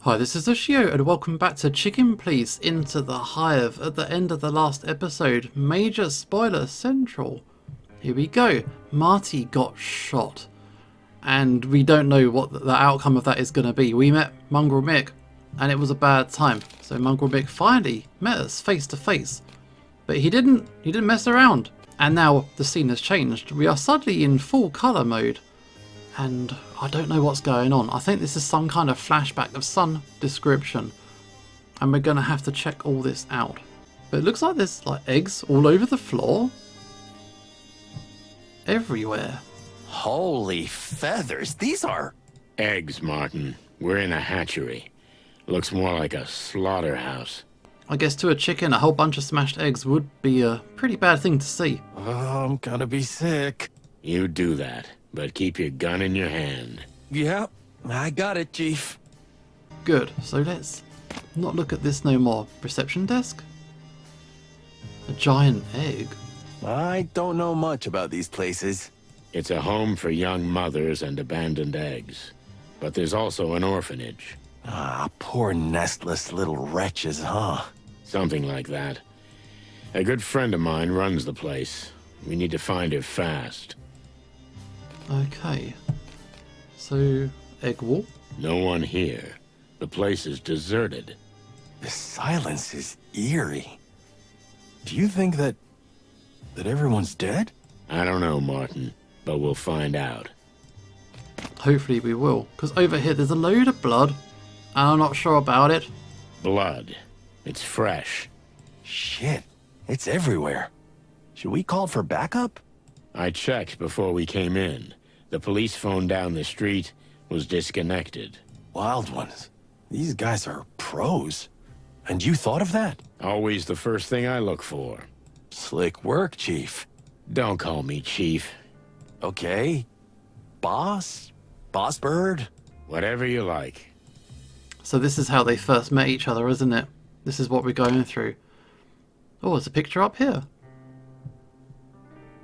Hi, this is Ushio, and welcome back to Chicken Please Into the Hive. At the end of the last episode, major spoiler central. Here we go. Marty got shot, and we don't know what the outcome of that is going to be. We met Mongrel Mick, and it was a bad time. So Mongrel Mick finally met us face to face, but he didn't mess around. And now the scene has changed. We are suddenly in full colour mode. And I don't know what's going on. I think this is some kind of flashback of some description. And we're going to have to check all this out. But it looks like there's like eggs all over the floor. Everywhere. Holy feathers, these are... Eggs, Martin. We're in a hatchery. Looks more like a slaughterhouse. I guess to a chicken, a whole bunch of smashed eggs would be a pretty bad thing to see. Oh, I'm gonna be sick. You do that, but keep your gun in your hand. Yep, I got it, Chief. Good, so let's not look at this no more. Reception desk? A giant egg? I don't know much about these places. It's a home for young mothers and abandoned eggs. But there's also an orphanage. Ah, poor nestless little wretches, huh? Something like that. A good friend of mine runs the place. We need to find her fast. Okay. So, egg wall? No one here. The place is deserted. The silence is eerie. Do you think that everyone's dead? I don't know, Martin, but we'll find out. Hopefully we will. Because over here there's a load of blood. And I'm not sure about it. Blood. It's fresh. Shit, it's everywhere. Should we call for backup? I checked before we came in. The police phone down the street was disconnected. Wild ones. These guys are pros. And you thought of that? Always the first thing I look for. Slick work, Chief. Don't call me Chief. Okay. Boss? Boss Bird? Whatever you like. So this is how they first met each other, isn't it? This is what we're going through. Oh, there's a picture up here.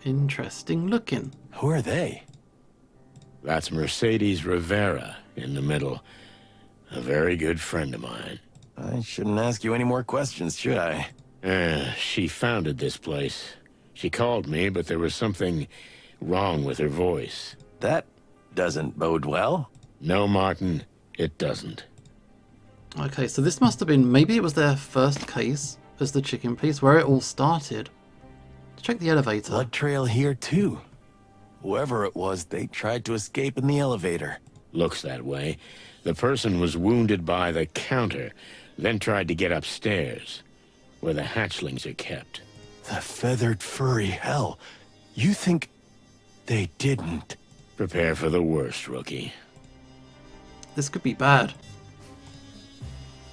Interesting looking. Who are they? That's Mercedes Rivera in the middle. A very good friend of mine. I shouldn't ask you any more questions, should I? She founded this place. She called me, but there was something wrong with her voice. That doesn't bode well. No, Martin, it doesn't. Okay, so this must have been, maybe it was their first case as the chicken police, where it all started. Let's check the elevator. Blood trail here, too. Whoever it was, they tried to escape in the elevator. Looks that way. The person was wounded by the counter, then tried to get upstairs, where the hatchlings are kept. The feathered furry hell. You think they didn't? Prepare for the worst, rookie. This could be bad.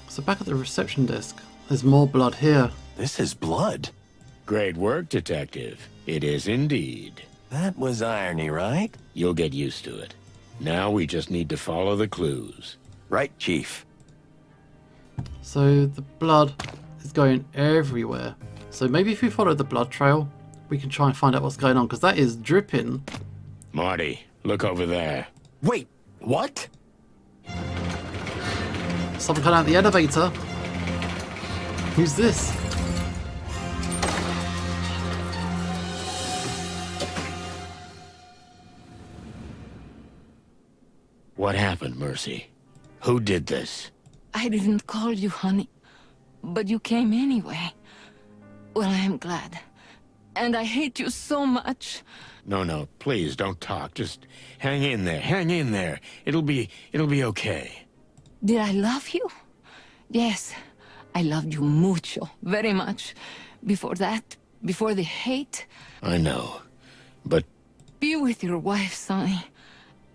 So back at the reception desk, there's more blood here. This is blood. Great work, detective. It is indeed. That was irony, right? You'll get used to it. Now we just need to follow the clues. Right, Chief. So the blood is going everywhere. So maybe if we follow the blood trail, we can try and find out what's going on, because that is dripping. Marty, look over there. Wait, what? Someone coming out the elevator. Who's this? What happened, Mercy? Who did this? I didn't call you, honey, but you came anyway. Well, I am glad. And I hate you so much. No, please don't talk. Just hang in there. Hang in there. It'll be okay. Did I love you? Yes, I loved you mucho, very much. Before that, before the hate. I know, but Be with your wife, Sonny.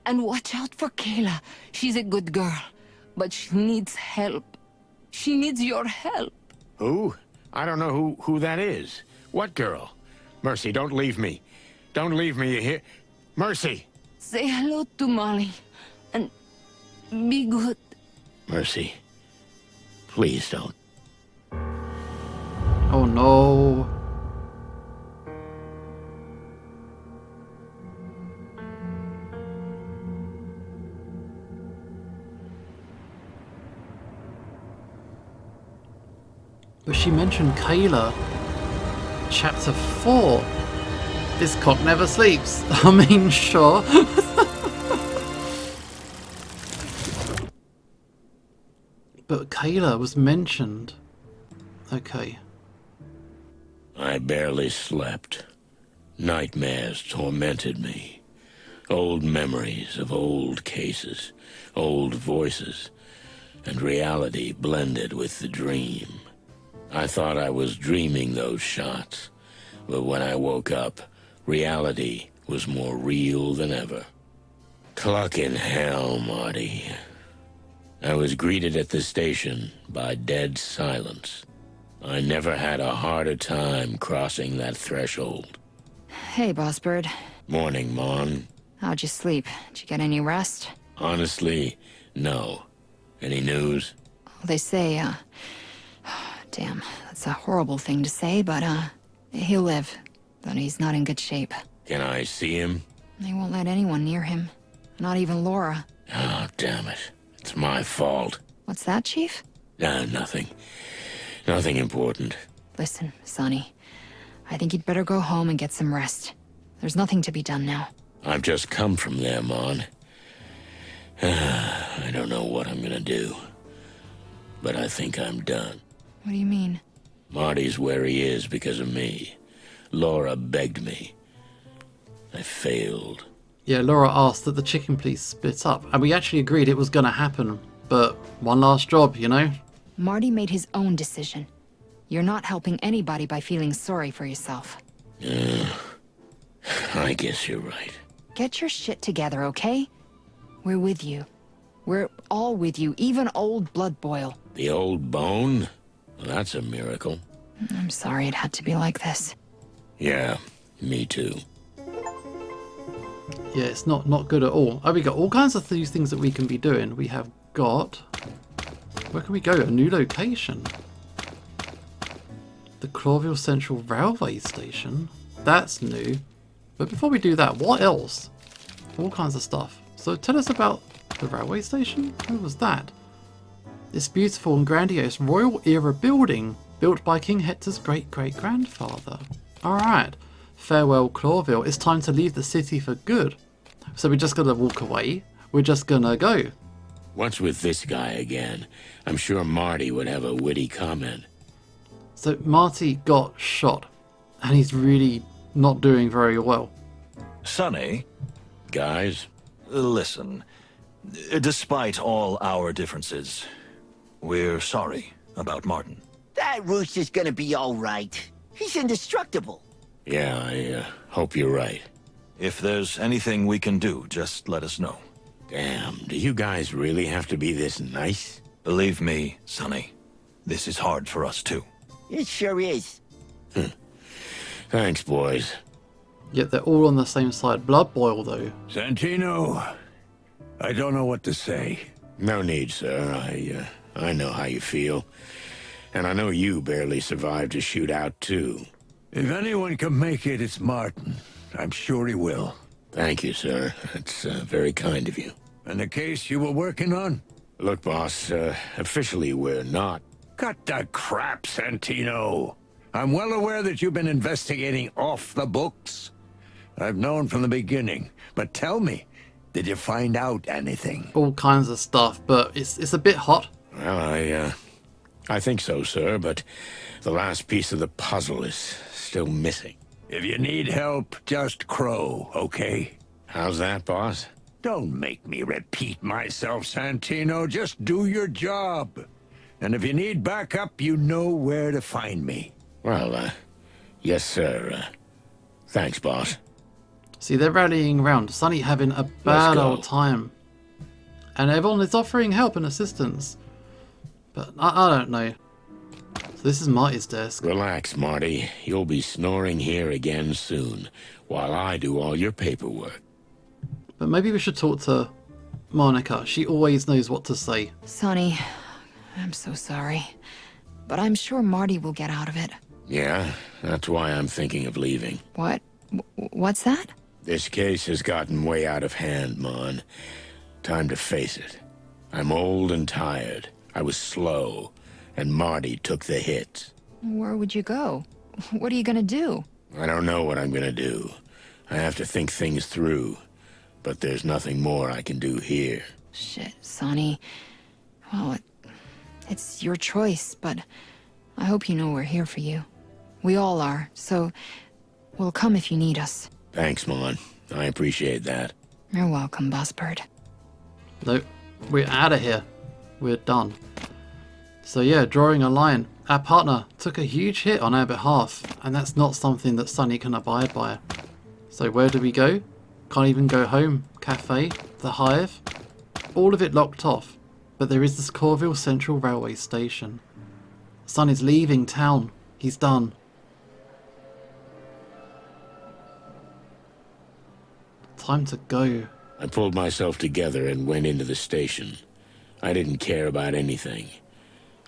And watch out for Kayla. She's a good girl, but she needs help. She needs your help. who? I don't know who that is. What girl? Mercy, don't leave me. Don't leave me, you hear? Mercy! Say hello to Molly, and be good. Mercy, please don't. Oh no. But she mentioned Kayla. Chapter 4. This cock never sleeps. I mean, sure. But Kayla was mentioned. Okay. I barely slept. Nightmares tormented me. Old memories of old cases, old voices, and reality blended with the dream. I thought I was dreaming those shots, but when I woke up, reality was more real than ever. Clucking hell, Marty. I was greeted at the station by dead silence. I never had a harder time crossing that threshold. Hey, Boss Bird. Morning, Mon. How'd you sleep? Did you get any rest? Honestly, no. Any news? They say, damn, that's a horrible thing to say, but, he'll live. But he's not in good shape. Can I see him? They won't let anyone near him. Not even Laura. Oh, damn it. It's my fault. What's that, Chief? Nothing. Nothing important. Listen, Sonny. I think you'd better go home and get some rest. There's nothing to be done now. I've just come from there, Mon. I don't know what I'm gonna do. But I think I'm done. What do you mean? Marty's where he is because of me. Laura begged me. I failed. Yeah, Laura asked that the chicken please split up, and we actually agreed it was gonna happen. But one last job, you know? Marty made his own decision. You're not helping anybody by feeling sorry for yourself. I guess you're right. Get your shit together, okay? We're with you. We're all with you, even old Blood Boil. The old bone? Well, that's a miracle. I'm sorry it had to be like this. Yeah, me too. Yeah, it's not good at all. Oh, we got all kinds of these things that we can be doing. We have got... Where can we go? A new location. The Clawville Central Railway Station. That's new. But before we do that, what else? All kinds of stuff. So tell us about the railway station? Who was that? This beautiful and grandiose royal era building built by King Hector's great-great-grandfather. Alright. Farewell, Clawville. It's time to leave the city for good. So we're just gonna walk away? We're just gonna go? What's with this guy again? I'm sure Marty would have a witty comment. So Marty got shot. And he's really not doing very well. Sonny, Guys? listen. Despite all our differences, we're sorry about Martin. That rooster's gonna be all right. He's indestructible. Yeah, I hope you're right. If there's anything we can do, just let us know. Damn, do you guys really have to be this nice? Believe me, Sonny, this is hard for us too. It sure is. Thanks, boys. Yet they're all on the same side. Blood Boil, though. Santino, I don't know what to say. No need, sir. I know how you feel. And I know you barely survived a shootout, too. If anyone can make it, it's Martin. I'm sure he will. Thank you, sir. That's very kind of you. And the case you were working on? Look, boss, officially we're not. Cut the crap, Santino. I'm well aware that you've been investigating off the books. I've known from the beginning. But tell me, did you find out anything? All kinds of stuff, but it's a bit hot. Well, I think so, sir, but the last piece of the puzzle is still missing. If you need help, just crow, okay? How's that, boss? Don't make me repeat myself, Santino. Just do your job. And if you need backup, you know where to find me. Well, yes, sir. Thanks, boss. See, they're rallying around. Sonny having a bad go. old time. And everyone is offering help and assistance. But I don't know. So this is Marty's desk. Relax, Marty. You'll be snoring here again soon, while I do all your paperwork. But maybe we should talk to Monica. She always knows what to say. Sonny, I'm so sorry. But I'm sure Marty will get out of it. Yeah, that's why I'm thinking of leaving. What? What's that? This case has gotten way out of hand, Mon. Time to face it. I'm old and tired. I was slow, and Marty took the hits. Where would you go? What are you gonna do? I don't know what I'm gonna do. I have to think things through. But there's nothing more I can do here. Shit, Sonny. Well, it's your choice, but I hope you know we're here for you. We all are, so we'll come if you need us. Thanks, Mon. I appreciate that. You're welcome, Buzzbird. No, we're out of here. We're done. So yeah, drawing a line. Our partner took a huge hit on our behalf, and that's not something that Sonny can abide by. So where do we go? Can't even go home. Cafe, the Hive, all of it locked off. But there is this Corville Central Railway Station. Sonny's leaving town. He's done. Time to go. I pulled myself together and went into the station. I didn't care about anything.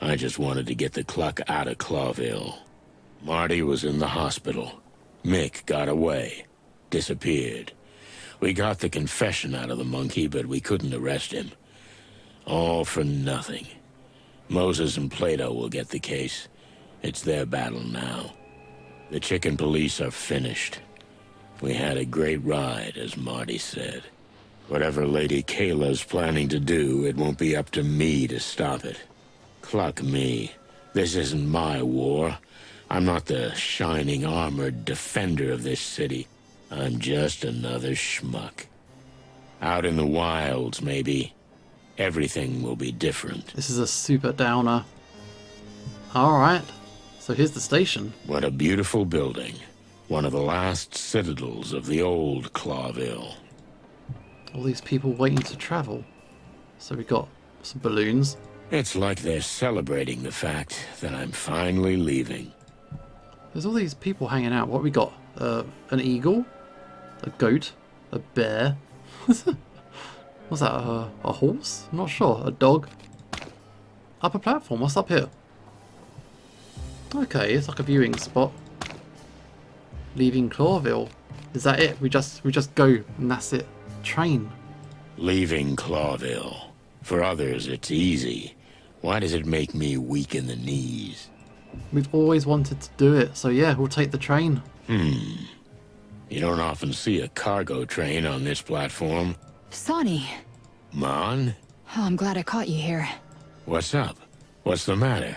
I just wanted to get the cluck out of Clawville. Marty was in the hospital. Mick got away. Disappeared. We got the confession out of the monkey, but we couldn't arrest him. All for nothing. Moses and Plato will get the case. It's their battle now. The chicken police are finished. We had a great ride, as Marty said. Whatever Lady Kayla's planning to do, it won't be up to me to stop it. Cluck me. This isn't my war. I'm not the shining armored defender of this city. I'm just another schmuck. Out in the wilds, maybe. Everything will be different. This is a super downer. Alright, so here's the station. What a beautiful building. One of the last citadels of the old Clawville. All these people waiting to travel. So we got some balloons. It's like they're celebrating the fact that I'm finally leaving. There's all these people hanging out. What we got? An eagle? A goat? A bear? What's that? A horse? I'm not sure. A dog? Upper platform. What's up here? Okay, it's like a viewing spot. Leaving Clawville. Is that it? We just go and that's it. Train. Leaving Clawville. For others, it's easy. Why does it make me weak in the knees? We've always wanted to do it, so yeah, we'll take the train. You don't often see a cargo train on this platform. Sonny. Mon? Oh, I'm glad I caught you here. What's up? What's the matter?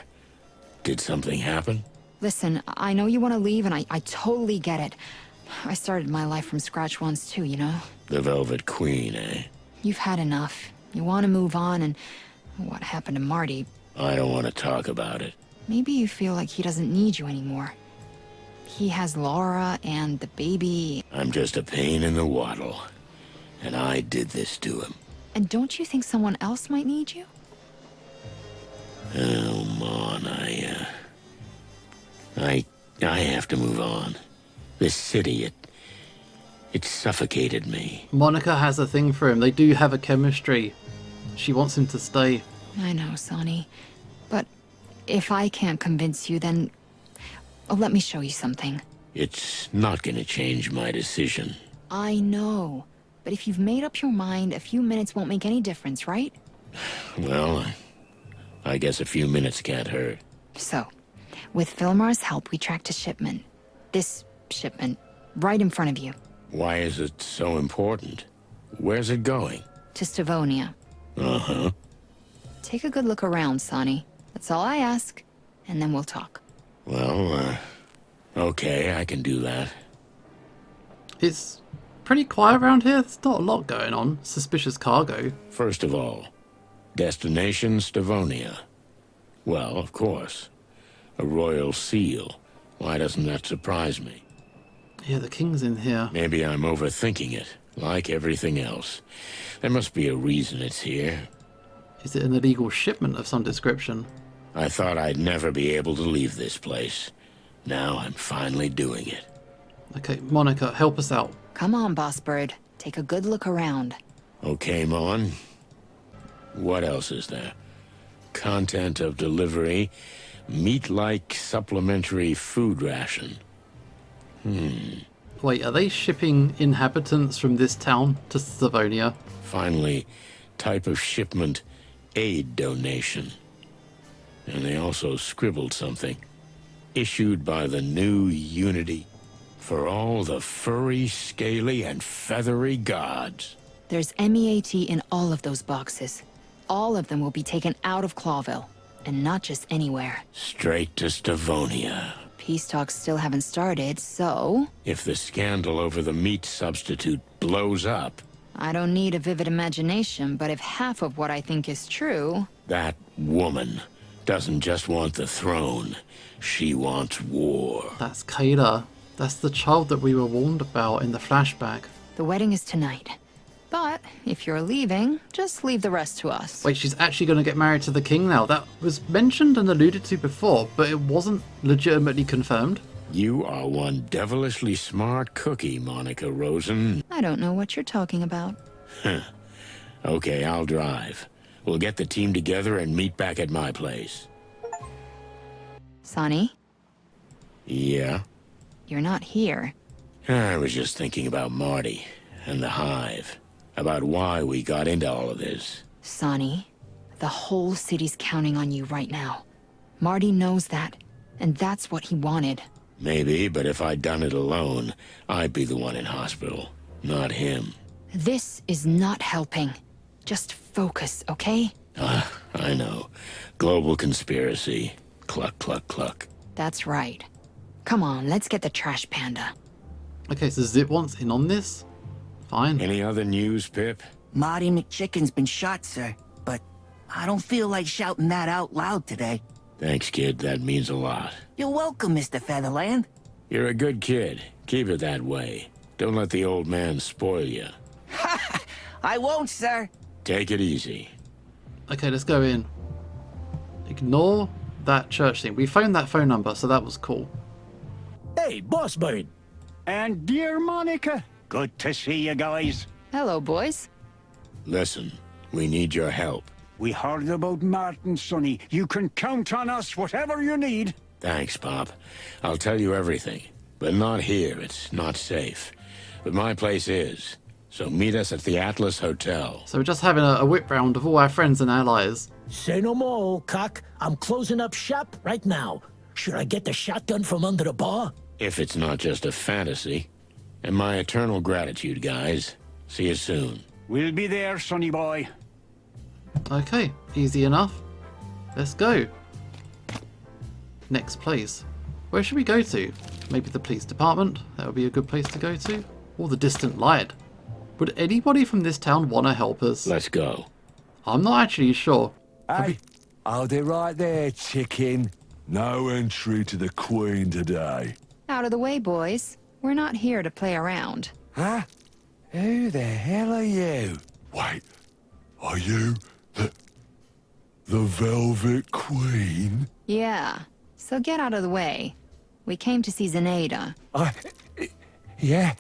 Did something happen? Listen, I know you want to leave, and I totally get it. I started my life from scratch once too, you know? The Velvet Queen, eh? You've had enough. You want to move on, and what happened to Marty? I don't want to talk about it. Maybe you feel like he doesn't need you anymore. He has Laura and the baby. I'm just a pain in the waddle. And I did this to him. And don't you think someone else might need you? Oh, Mon, I have to move on. This city, it suffocated me. Monica has a thing for him. They do have a chemistry. She wants him to stay. I know, Sonny. But if I can't convince you, then let me show you something. It's not gonna change my decision. I know. But if you've made up your mind, a few minutes won't make any difference, right? Well, I guess a few minutes can't hurt. So, with Filmar's help, we tracked a shipment. This shipment, right in front of you. Why is it so important? Where's it going? To Stavonia. Uh-huh. Take a good look around, Sonny. That's all I ask, and then we'll talk. Well, okay, I can do that. It's pretty quiet around here. There's not a lot going on. Suspicious cargo. First of all, destination Stavonia. Well, of course. A royal seal. Why doesn't that surprise me? Yeah, the king's in here. Maybe I'm overthinking it, like everything else. There must be a reason it's here. Is it an illegal shipment of some description? I thought I'd never be able to leave this place. Now I'm finally doing it. Okay, Monica, help us out. Come on, Boss Bird. Take a good look around. Okay, Mon. What else is there? Content of delivery. Meat-like supplementary food ration. Wait, are they shipping inhabitants from this town to Stavonia? Finally, type of shipment, aid donation. And they also scribbled something. issued by the new Unity for all the furry, scaly, and feathery gods. There's MEAT in all of those boxes. All of them will be taken out of Clawville. And not just anywhere. Straight to Stavonia. Peace talks still haven't started, so... If the scandal over the meat substitute blows up... I don't need a vivid imagination, but if half of what I think is true... That woman doesn't just want the throne. She wants war. That's Kayla. That's the child that we were warned about in the flashback. The wedding is tonight. But if you're leaving, just leave the rest to us. Wait, she's actually going to get married to the king now. That was mentioned and alluded to before, but it wasn't legitimately confirmed. You are one devilishly smart cookie, Monica Rosen. I don't know what you're talking about. Okay, I'll drive. We'll get the team together and meet back at my place. Sonny, Yeah? you're not here. I was just thinking about Marty and the Hive. About why we got into all of this. Sonny, the whole city's counting on you right now. Marty knows that, and that's what he wanted. Maybe, but if I'd done it alone, I'd be the one in hospital, not him. This is not helping. Just focus, okay? I know. Global conspiracy. Cluck, cluck, cluck. That's right. Come on, let's get the trash panda. Okay, so Zip wants in on this? Fine. Any other news, Pip? Marty McChicken's been shot, sir. But I don't feel like shouting that out loud today. Thanks, kid. That means a lot. You're welcome, Mr. Featherland. You're a good kid. Keep it that way. Don't let the old man spoil you. I won't, sir. Take it easy. Okay, let's go in. Ignore that church thing. We phoned that phone number, so that was cool. Hey, Boss Bird. And dear Monica. Good to see you guys. Hello, boys. Listen, we need your help. We heard about Martin, Sonny. You can count on us, whatever you need. Thanks, Pop. I'll tell you everything. But not here. It's not safe. But my place is. So meet us at the Atlas Hotel. So we're just having a whip round of all our friends and allies. Say no more, old cock. I'm closing up shop right now. Should I get the shotgun from under the bar? If it's not just a fantasy. And my eternal gratitude, guys. See you soon. We'll be there, Sonny boy. Okay, easy enough. Let's go. Next place. Where should we go to? Maybe the police department? That would be a good place to go to. Or the distant light. Would anybody from this town want to help us? Let's go. I'm not actually sure. Hey, hold it right there, chicken. No entry to the Queen today. Out of the way, boys. We're not here to play around. Huh? Who the hell are you? Wait, are you the Velvet Queen? Yeah, so get out of the way. We came to see Zenaida. Yeah.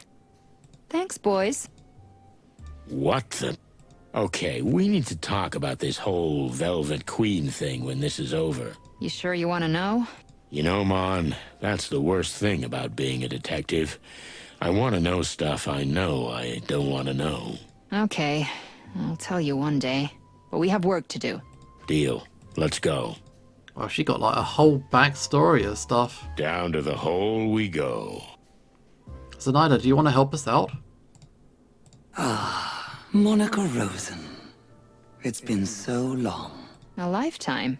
Thanks, boys. What the... Okay, we need to talk about this whole Velvet Queen thing when this is over. You sure you want to know? You know, Mon, that's the worst thing about being a detective. I want to know stuff I know I don't want to know. Okay, I'll tell you one day. But we have work to do. Deal. Let's go. Well, she got like a whole backstory of stuff. Down to the hole we go. Zenaida, do you want to help us out? Monica Rosen. It's been so long. A lifetime.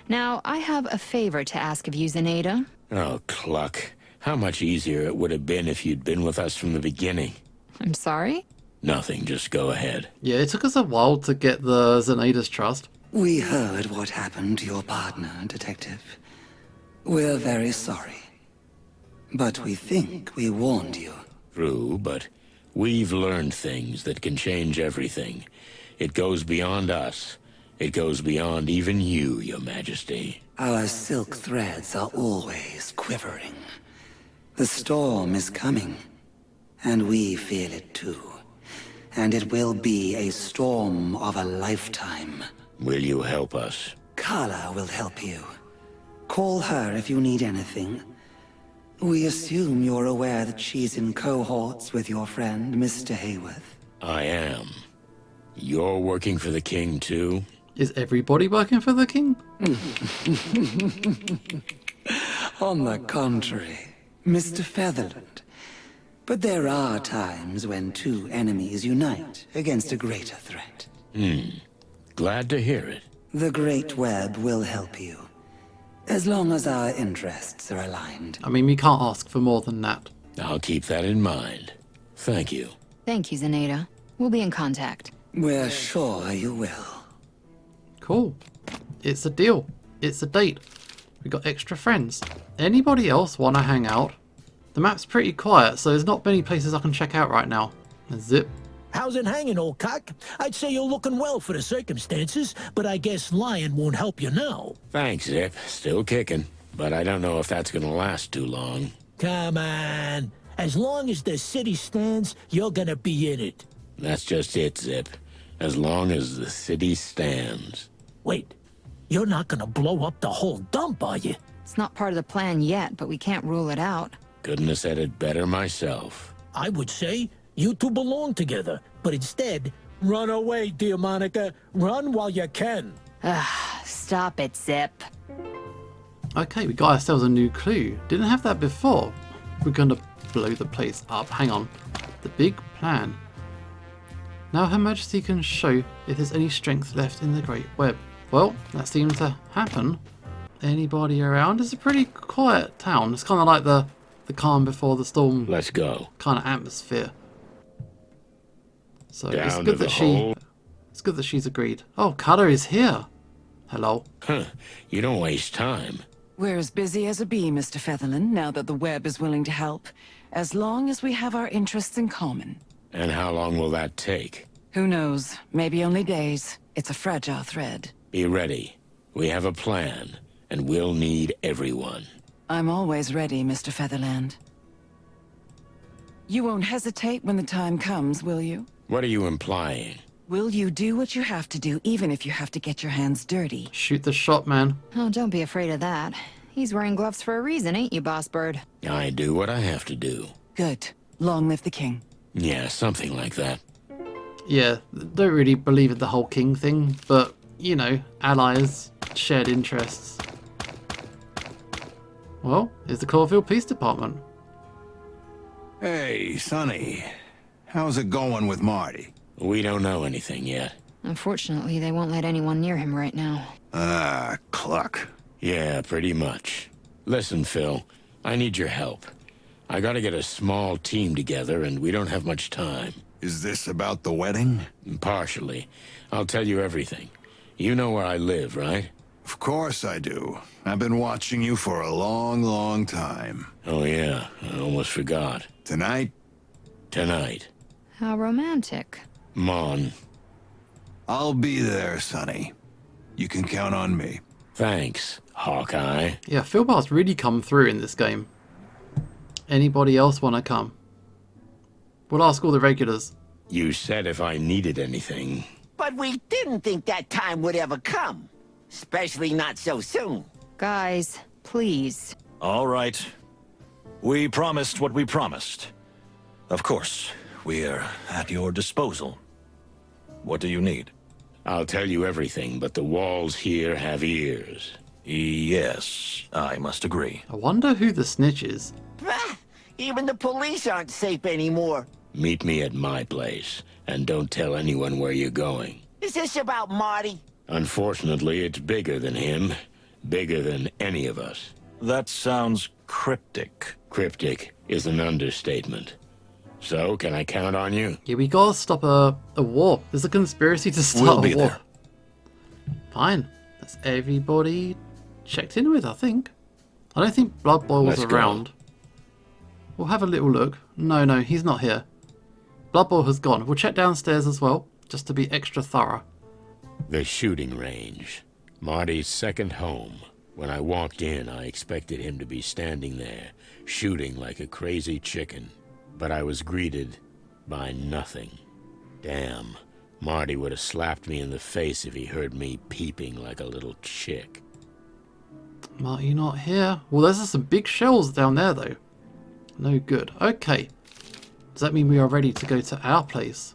Now, I have a favor to ask of you, Zenaida. Oh, Cluck. How much easier it would have been if you'd been with us from the beginning. I'm sorry? Nothing, just go ahead. Yeah, it took us a while to get the Zenaida's trust. We heard what happened to your partner, Detective. We're very sorry. But we think we warned you. True, but we've learned things that can change everything. It goes beyond us. It goes beyond even you, Your Majesty. Our silk threads are always quivering. The storm is coming, and we feel it too. And it will be a storm of a lifetime. Will you help us? Carla will help you. Call her if you need anything. We assume you're aware that she's in cohorts with your friend, Mr. Hayworth. I am. You're working for the king, too? Is everybody working for the king? On the contrary, Mr. Featherland. But there are times when two enemies unite against a greater threat. Glad to hear it. The Great Web will help you, as long as our interests are aligned. I mean, we can't ask for more than that. I'll keep that in mind. Thank you. Thank you, Zenaida. We'll be in contact. We're sure you will. Cool. It's a deal. It's a date. We got extra friends. Anybody else want to hang out? The map's pretty quiet, so there's not many places I can check out right now. Zip. How's it hanging, old cock? I'd say you're looking well for the circumstances, but I guess lying won't help you now. Thanks, Zip. Still kicking. But I don't know if that's gonna last too long. Come on. As long as the city stands, you're gonna be in it. That's just it, Zip. As long as the city stands. Wait, you're not gonna blow up the whole dump, are you? It's not part of the plan yet, but we can't rule it out. Couldn't have said it better myself. I would say you two belong together, but instead, run away, dear Monica. Run while you can. Stop it, Zip. Okay, we got ourselves a new clue. Didn't have that before. We're gonna blow the place up. Hang on. The big plan. Now Her Majesty can show if there's any strength left in the Great Web. Well, that seems to happen. Anybody around? It's a pretty quiet town. It's kind of like the calm before the storm. Let's go. Kind of atmosphere. So Down it's to good the that hole. it's good that she's agreed. Oh, Cutter is here. Hello. Huh. You don't waste time. We're as busy as a bee, Mr. Featherland, now that the web is willing to help. As long as we have our interests in common. And how long will that take? Who knows? Maybe only days. It's a fragile thread. Be ready. We have a plan, and we'll need everyone. I'm always ready, Mr. Featherland. You won't hesitate when the time comes, will you? What are you implying? Will you do what you have to do, even if you have to get your hands dirty? Shoot the shot, man. Oh, don't be afraid of that. He's wearing gloves for a reason, ain't you, Boss Bird? I do what I have to do. Good. Long live the king. Yeah, something like that. Yeah, don't really believe in the whole king thing, but, you know, allies, shared interests. Well, here's the Corville Police Department. Hey, Sonny. How's it going with Marty? We don't know anything yet. Unfortunately, they won't let anyone near him right now. Cluck. Yeah, pretty much. Listen, Phil, I need your help. I gotta get a small team together, and we don't have much time. Is this about the wedding? Partially. I'll tell you everything. You know where I live, right? Of course I do. I've been watching you for a long, long time. Oh yeah, I almost forgot. Tonight? Tonight. How romantic. Mon. I'll be there, Sonny. You can count on me. Thanks, Hawkeye. Yeah, Philbar's really come through in this game. Anybody else want to come? We'll ask all the regulars. You said if I needed anything. But we didn't think that time would ever come. Especially not so soon. Guys, please. All right. We promised what we promised. Of course, we're at your disposal. What do you need? I'll tell you everything, but the walls here have ears. Yes, I must agree. I wonder who the snitch is. Ah, even the police aren't safe anymore. Meet me at my place, and don't tell anyone where you're going. Is this about Marty? Unfortunately, it's bigger than him. Bigger than any of us. That sounds cryptic. Cryptic is an understatement. So, can I count on you? Yeah, we gotta stop a war. There's a conspiracy to start We'll be a war. there. Fine. That's everybody checked in with, I think. I don't think Blood Boy was Let's go. around. We'll have a little look. No, he's not here. Blood Boy has gone. We'll check downstairs as well, just to be extra thorough. The shooting range. Marty's second home. When I walked in, I expected him to be standing there, shooting like a crazy chicken. But I was greeted by nothing. Damn, Marty would have slapped me in the face if he heard me peeping like a little chick. Marty not here. Well, there's some big shells down there, though. No good. Okay. Does that mean we are ready to go to our place?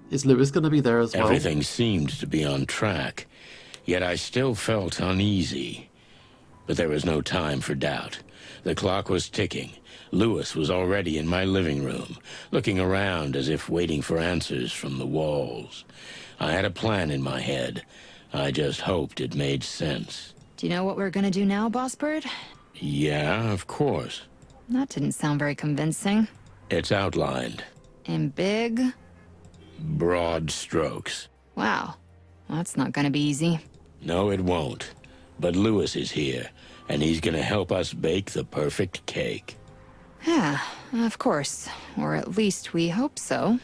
Is Lewis going to be there as well? Everything seemed to be on track, yet I still felt uneasy. But there was no time for doubt. The clock was ticking. Lewis was already in my living room, looking around as if waiting for answers from the walls. I had a plan in my head. I just hoped it made sense. Do you know what we're gonna do now, Boss Bird? Yeah, of course. That didn't sound very convincing. It's outlined. In big? Broad strokes. Wow. That's not gonna be easy. No, it won't. But Lewis is here, and he's gonna help us bake the perfect cake. Yeah, of course. Or at least we hope so.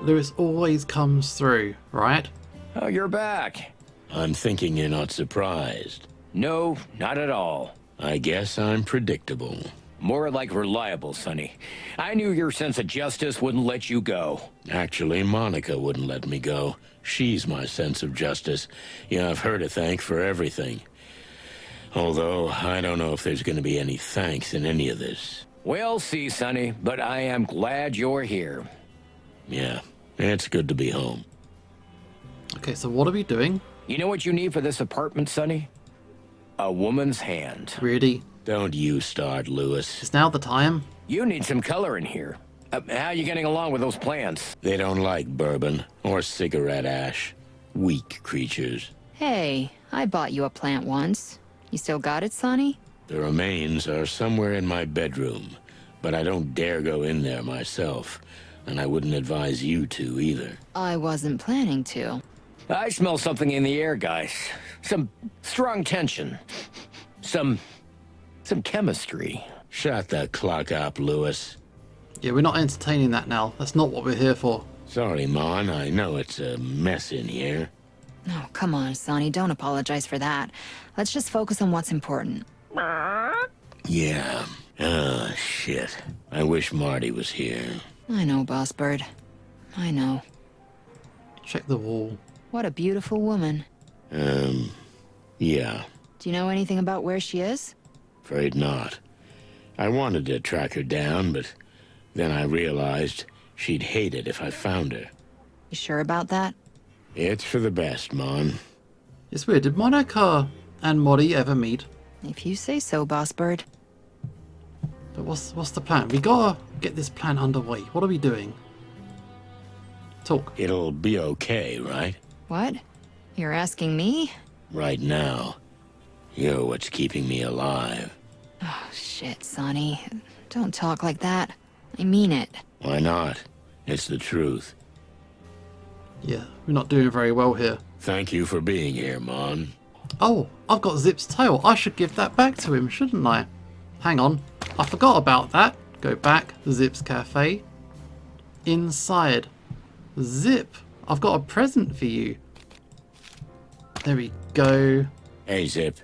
Lewis always comes through, right? Oh, you're back. I'm thinking you're not surprised. No, not at all. I guess I'm predictable. More like reliable, Sonny. I knew your sense of justice wouldn't let you go. Actually, Monica wouldn't let me go. She's my sense of justice. You have her to thank for everything. Although, I don't know if there's going to be any thanks in any of this. We'll see, Sonny, but I am glad you're here. Yeah, it's good to be home. Okay, so what are we doing? You know what you need for this apartment, Sonny? A woman's hand. Really? Don't you start, Lewis. Is now the time? You need some color in here. How are you getting along with those plants? They don't like bourbon or cigarette ash. Weak creatures. Hey, I bought you a plant once. You still got it, Sonny? The remains are somewhere in my bedroom, but I don't dare go in there myself, and I wouldn't advise you to either. I wasn't planning to. I smell something in the air, guys. Some strong tension. Some chemistry. Shut the clock up, Lewis. Yeah, we're not entertaining that now. That's not what we're here for. Sorry, Mon. I know it's a mess in here. Oh, come on, Sonny. Don't apologize for that. Let's just focus on what's important. Yeah. Ah, shit. I wish Marty was here. I know, Boss Bird. I know. Check the wall. What a beautiful woman. Yeah. Do you know anything about where she is? Afraid not. I wanted to track her down, but then I realized she'd hate it if I found her. You sure about that? It's for the best, Mon. It's weird. Did Monica and Molly ever meet? If you say so, Boss Bird. But what's the plan? We gotta get this plan underway. What are we doing? Talk. It'll be okay, right? What? You're asking me? Right now. You're what's keeping me alive. Oh, shit, Sonny. Don't talk like that. I mean it. Why not? It's the truth. Yeah, we're not doing very well here. Thank you for being here, Mon. Oh, I've got Zip's tail. I should give that back to him, shouldn't I? Hang on. I forgot about that. Go back. Zip's cafe. Inside. Zip, I've got a present for you. There we go. Hey, Zip.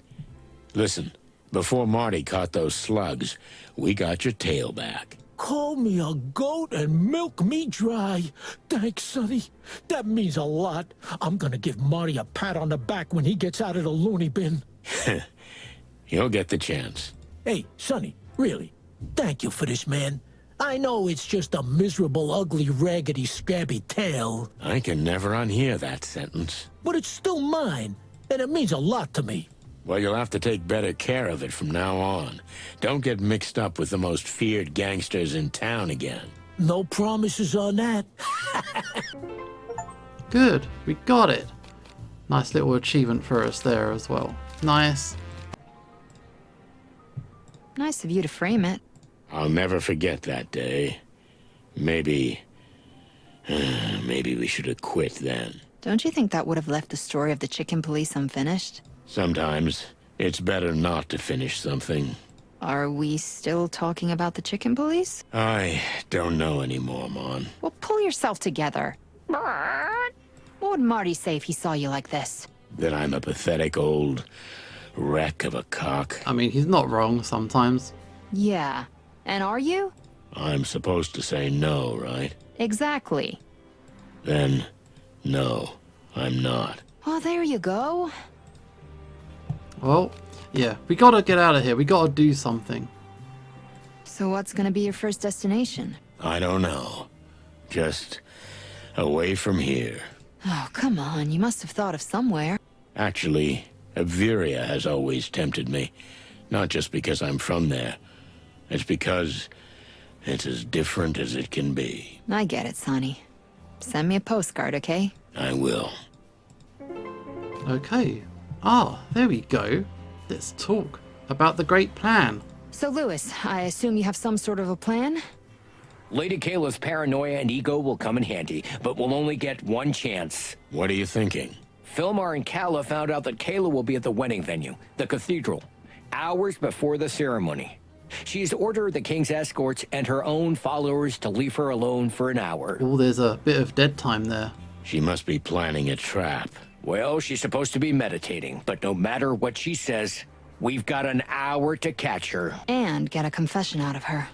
Listen, before Marty caught those slugs, we got your tail back. Call me a goat and milk me dry. Thanks, Sonny. That means a lot. I'm gonna give Marty a pat on the back when he gets out of the loony bin. You'll get the chance. Hey, Sonny, really, thank you for this, man. I know it's just a miserable, ugly, raggedy, scabby tail. I can never unhear that sentence. But it's still mine, and it means a lot to me. Well, you'll have to take better care of it from now on. Don't get mixed up with the most feared gangsters in town again. No promises on that. Good, we got it. Nice little achievement for us there as well. Nice. Nice of you to frame it. I'll never forget that day. Maybe we should have quit then. Don't you think that would have left the story of the chicken police unfinished? Sometimes it's better not to finish something. Are we still talking about the chicken police? I don't know anymore, Mon. Well, pull yourself together. What would Marty say if he saw you like this? That I'm a pathetic old wreck of a cock. I mean, he's not wrong sometimes. Yeah. And are you? I'm supposed to say no, right? Exactly. Then, no, I'm not. Well, there you go. Well, yeah, we gotta get out of here. We gotta do something. So what's gonna be your first destination? I don't know. Just away from here. Oh, come on. You must have thought of somewhere. Actually, Aviria has always tempted me. Not just because I'm from there. It's because it's as different as it can be. I get it, Sonny. Send me a postcard, okay? I will. Okay. Ah, there we go. Let's talk about the great plan. So, Lewis, I assume you have some sort of a plan? Lady Kayla's paranoia and ego will come in handy, but we'll only get one chance. What are you thinking? Philmar and Kala found out that Kayla will be at the wedding venue, the cathedral, hours before the ceremony. She's ordered the king's escorts and her own followers to leave her alone for an hour. Oh, there's a bit of dead time there. She must be planning a trap. Well, she's supposed to be meditating, but no matter what she says, we've got an hour to catch her. And get a confession out of her.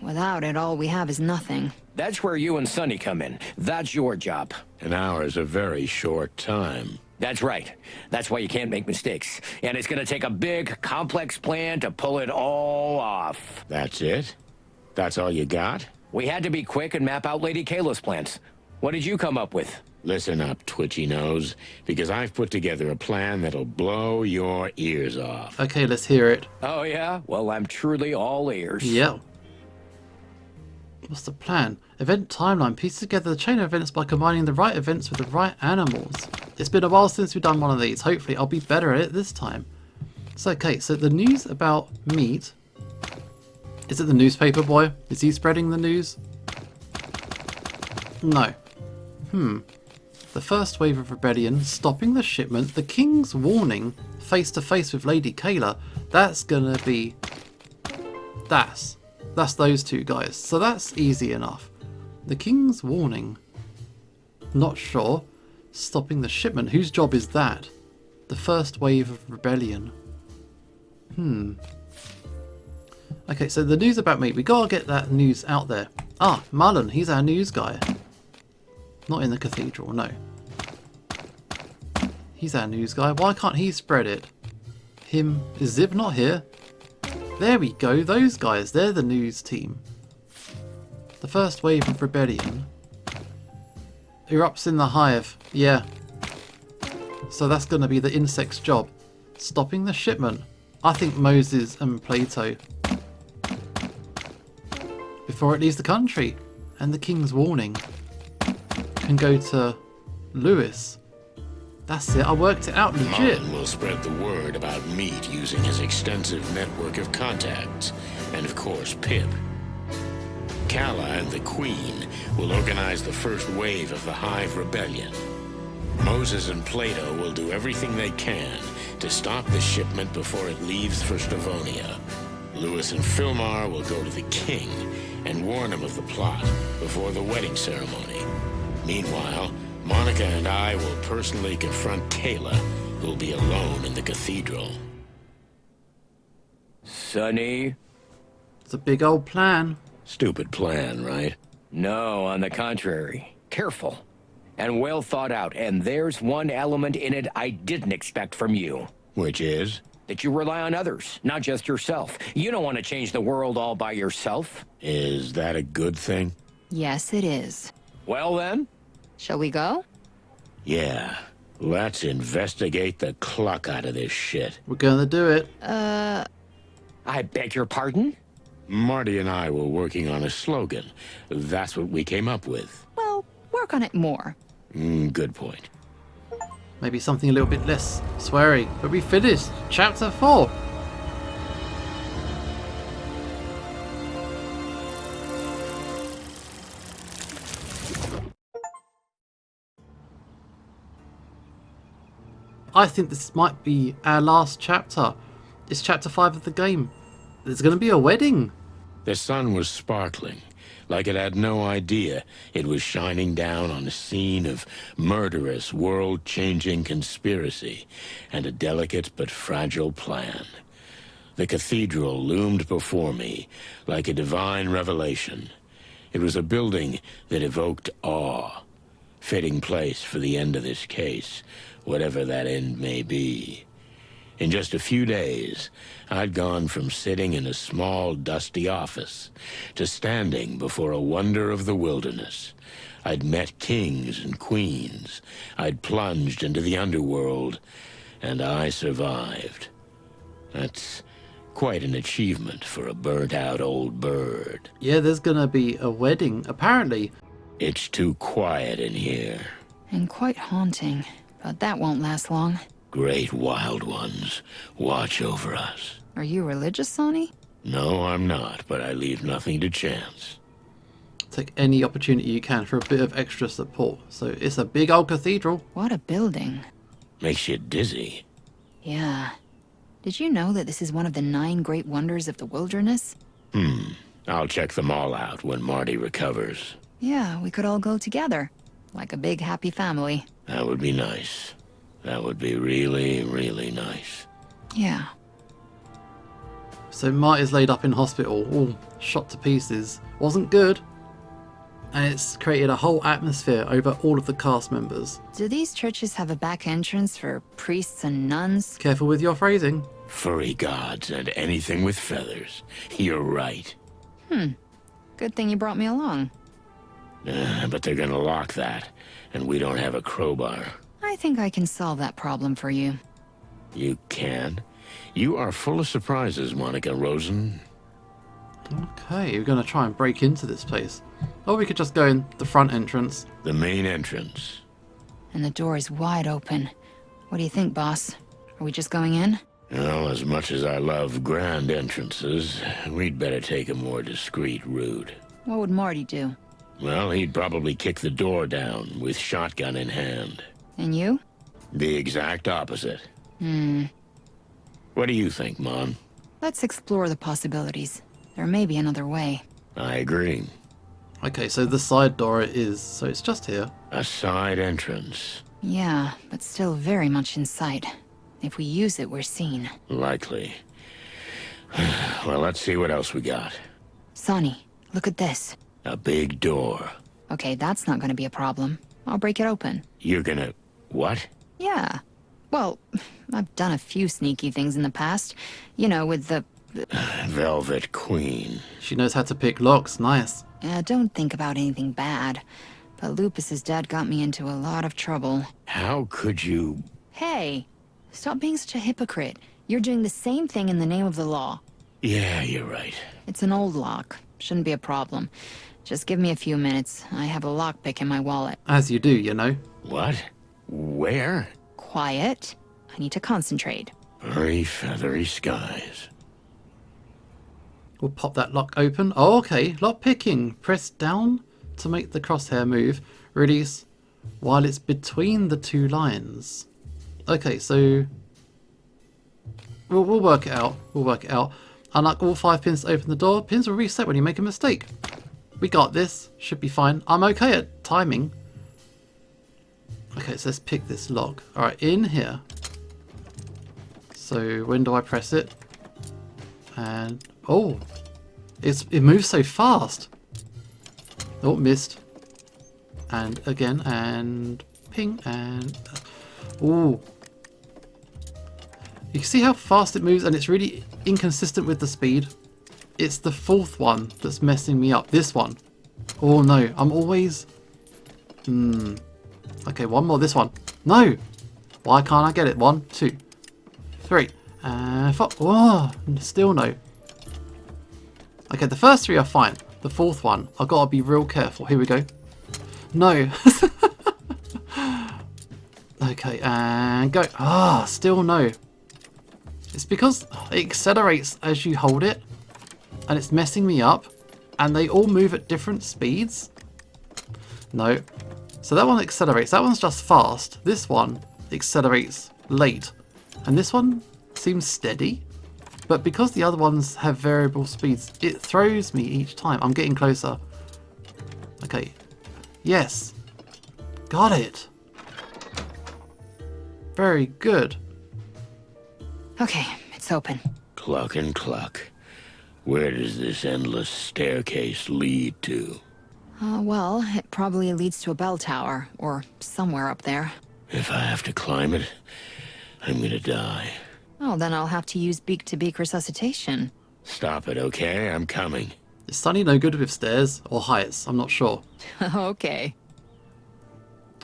Without it, all we have is nothing. That's where you and Sonny come in. That's your job. An hour is a very short time. That's right. That's why you can't make mistakes. And it's gonna take a big, complex plan to pull it all off. That's it? That's all you got? We had to be quick and map out Lady Kayla's plans. What did you come up with? Listen up, twitchy nose, because I've put together a plan that'll blow your ears off. Okay, let's hear it. Oh, yeah? Well, I'm truly all ears. Yeah. What's the plan? Event timeline. Piece together the chain of events by combining the right events with the right animals. It's been a while since we've done one of these. Hopefully I'll be better at it this time. It's okay. So the news about meat. Is it the newspaper boy? Is he spreading the news? No. The first wave of rebellion, stopping the shipment, the king's warning, face to face with Lady Kayla. That's gonna be... That's those two guys. So that's easy enough. The king's warning. Not sure. Stopping the shipment. Whose job is that? The first wave of rebellion. Okay, so the news about me. We gotta get that news out there. Ah, Mullen. He's our news guy. Not in the cathedral, no. He's our news guy. Why can't he spread it? Him. Is Zib not here? There we go. Those guys. They're the news team. The first wave of rebellion. Erupts in the Hive. Yeah. So that's going to be the insect's job. Stopping the shipment. I think Moses and Plato. Before it leaves the country. And the king's warning. Can go to Lewis. That's it. I worked it out legit. Mullen will spread the word about meat using his extensive network of contacts. And of course, Pip. Kala and the Queen will organize the first wave of the Hive rebellion. Moses and Plato will do everything they can to stop the shipment before it leaves for Stavonia. Lewis and Philmar will go to the king and warn him of the plot before the wedding ceremony. Meanwhile, Monica and I will personally confront Kayla, who will be alone in the cathedral. Sonny? It's a big old plan. Stupid plan, right? No, on the contrary. Careful. And well thought out. And there's one element in it I didn't expect from you. Which is? That you rely on others, not just yourself. You don't want to change the world all by yourself. Is that a good thing? Yes, it is. Well then? Shall we go? Yeah. Let's investigate the cluck out of this shit. We're gonna do it. I beg your pardon? Marty and I were working on a slogan. That's what we came up with. Well, work on it more. Good point. Maybe something a little bit less sweary. But we finished chapter 4. I think this might be our last chapter. It's chapter 5 of the game. There's going to be a wedding. The sun was sparkling, like it had no idea it was shining down on a scene of murderous, world-changing conspiracy and a delicate but fragile plan. The cathedral loomed before me like a divine revelation. It was a building that evoked awe, fitting place for the end of this case, whatever that end may be. In just a few days, I'd gone from sitting in a small, dusty office to standing before a wonder of the wilderness. I'd met kings and queens. I'd plunged into the underworld, and I survived. That's Quite an achievement for a burnt-out old bird. Yeah, there's gonna be a wedding, apparently. It's too quiet in here. And quite haunting, but that won't last long. Great wild ones, watch over us. Are you religious, Sonny? No, I'm not, but I leave nothing to chance. Take any opportunity you can for a bit of extra support. So it's a big old cathedral. What a building. Makes you dizzy. Yeah. Did you know that this is one of the 9 great wonders of the wilderness? I'll check them all out when Marty recovers. Yeah, we could all go together. Like a big happy family. That would be nice. That would be really, really nice. Yeah. So Marty's laid up in hospital, all shot to pieces. Wasn't good. And it's created a whole atmosphere over all of the cast members. Do these churches have a back entrance for priests and nuns? Careful with your phrasing. Furry gods and anything with feathers. You're right. Good thing you brought me along. But they're gonna lock that, and we don't have a crowbar. I think I can solve that problem for you. You can? You are full of surprises, Monica Rosen. Okay, we're going to try and break into this place. Or we could just go in the front entrance. The main entrance. And the door is wide open. What do you think, boss? Are we just going in? Well, as much as I love grand entrances, we'd better take a more discreet route. What would Marty do? Well, he'd probably kick the door down with shotgun in hand. And you? The exact opposite. What do you think, Mon? Let's explore the possibilities. There may be another way. I agree. Okay, so the side door it is, so it's just here. A side entrance. Yeah, but still very much in sight. If we use it, we're seen. Likely. Well, let's see what else we got. Sonny, look at this. A big door. Okay, that's not gonna be a problem. I'll break it open. You're gonna... what? Yeah. Well, I've done a few sneaky things in the past. You know, with the... Velvet Queen. She knows how to pick locks, nice. Don't think about anything bad. But Lupus's dad got me into a lot of trouble. How could you... Hey, stop being such a hypocrite. You're doing the same thing in the name of the law. Yeah, you're right. It's an old lock. Shouldn't be a problem. Just give me a few minutes. I have a lockpick in my wallet. As you do, you know. What? Where? Quiet. I need to concentrate. Very feathery skies. We'll pop that lock open. Oh, okay. Lock picking. Press down to make the crosshair move. Release while it's between the 2 lines. Okay, so we'll work it out. We'll work it out. Unlock all 5 pins to open the door. Pins will reset when you make a mistake. We got this. Should be fine. I'm okay at timing. Okay, so let's pick this lock. Alright, in here. So when do I press it? And oh, it moves so fast. Oh, missed. And again, and ping, and oh, you can see how fast it moves, and it's really inconsistent with the speed. It's the 4th one that's messing me up. This one. Oh no, I'm always. Okay, one more. This one. No. Why can't I get it? 1, 2, 3, and 4. Oh, still no. Okay, the first 3 are fine. The 4th one, I've got to be real careful. Here we go. No. Okay, and go. Ah, still no. It's because it accelerates as you hold it, and it's messing me up, and they all move at different speeds. No. So that one accelerates. That one's just fast. This one accelerates late. And this one seems steady. But because the other ones have variable speeds, it throws me each time. I'm getting closer. Okay. Yes. Got it. Very good. Okay, it's open. Cluck and cluck. Where does this endless staircase lead to? Well, it probably leads to a bell tower, or somewhere up there. If I have to climb it, I'm gonna die. Oh, then I'll have to use beak-to-beak resuscitation. Stop it, okay? I'm coming. Is Sunny no good with stairs or heights? I'm not sure. Okay.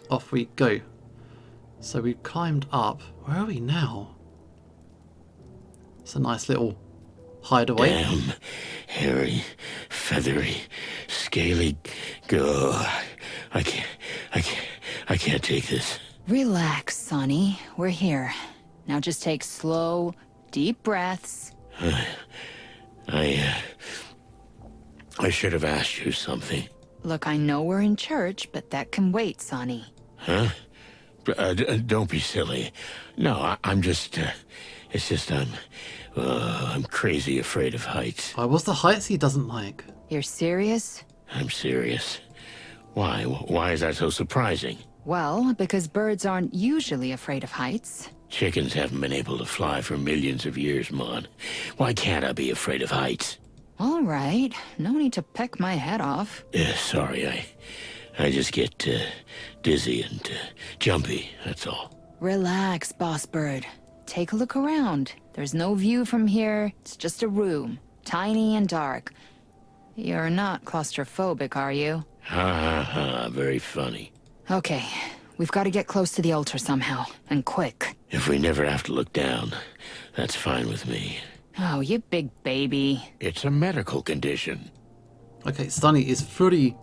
Off we go. So we've climbed up. Where are we now? It's a nice little hideaway. Damn, hairy, feathery, scaly. Go. I can't take this. Relax, Sonny. We're here. Now just take slow, deep breaths. I should have asked you something. Look, I know we're in church, but that can wait, Sonny. Huh? Don't be silly. No, I'm just, it's just I'm crazy afraid of heights. What's the heights he doesn't like? You're serious? I'm serious. Why? Why is that so surprising? Well, because birds aren't usually afraid of heights. Chickens haven't been able to fly for millions of years, Mon. Why can't I be afraid of heights? All right. No need to peck my head off. Yeah, sorry, I just get dizzy and jumpy, that's all. Relax, boss bird. Take a look around. There's no view from here. It's just a room. Tiny and dark. You're not claustrophobic, are you? Ha ha ha, very funny. Okay. We've got to get close to the altar somehow. And quick. If we never have to look down, that's fine with me. Oh, you big baby. It's a medical condition. Okay, Sonny is fully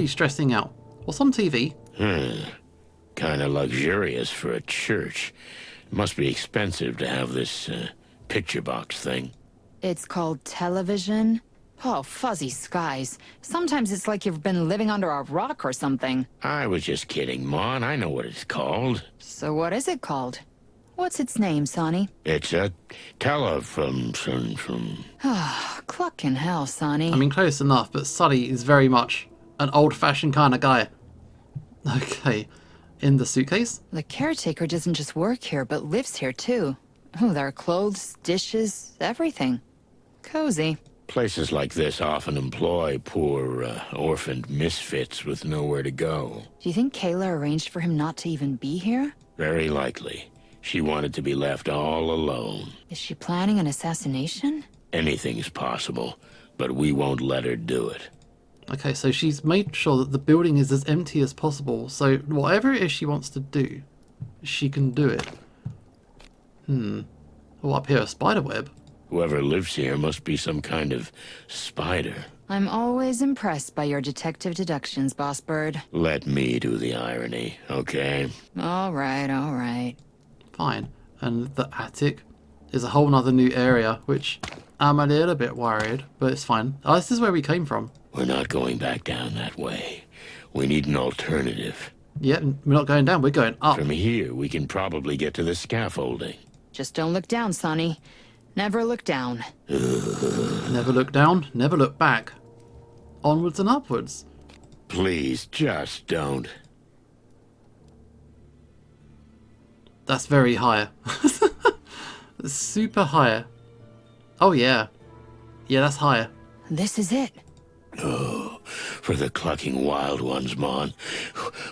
stressing out. What's on TV? Kinda luxurious for a church. It must be expensive to have this picture box thing. It's called television. Oh, fuzzy skies. Sometimes it's like you've been living under a rock or something. I was just kidding, Mon. I know what it's called. So what is it called? What's its name, Sonny? It's a from... Ah, clucking hell, Sonny. I mean, close enough, but Sonny is very much an old-fashioned kind of guy. Okay, in the suitcase? The caretaker doesn't just work here, but lives here too. Oh, there are clothes, dishes, everything. Cozy. Places like this often employ poor, orphaned misfits with nowhere to go. Do you think Kayla arranged for him not to even be here? Very likely. She wanted to be left all alone. Is she planning an assassination? Anything's possible, but we won't let her do it. Okay, so she's made sure that the building is as empty as possible, so whatever it is she wants to do, she can do it. Oh, up here, a spider web. Whoever lives here must be some kind of spider. I'm always impressed by your detective deductions, Boss Bird. Let me do the irony, okay? All right. Fine. And the attic is a whole nother new area, which I'm a little bit worried, but it's fine. Oh, this is where we came from. We're not going back down that way. We need an alternative. Yeah, we're not going down, we're going up. From here, we can probably get to the scaffolding. Just don't look down, Sonny. Never look down. Never look down, never look back. Onwards and upwards. Please, just don't. That's very high. That's super high. Oh yeah. Yeah, that's higher. This is it. Oh, for the clucking wild ones, Mon.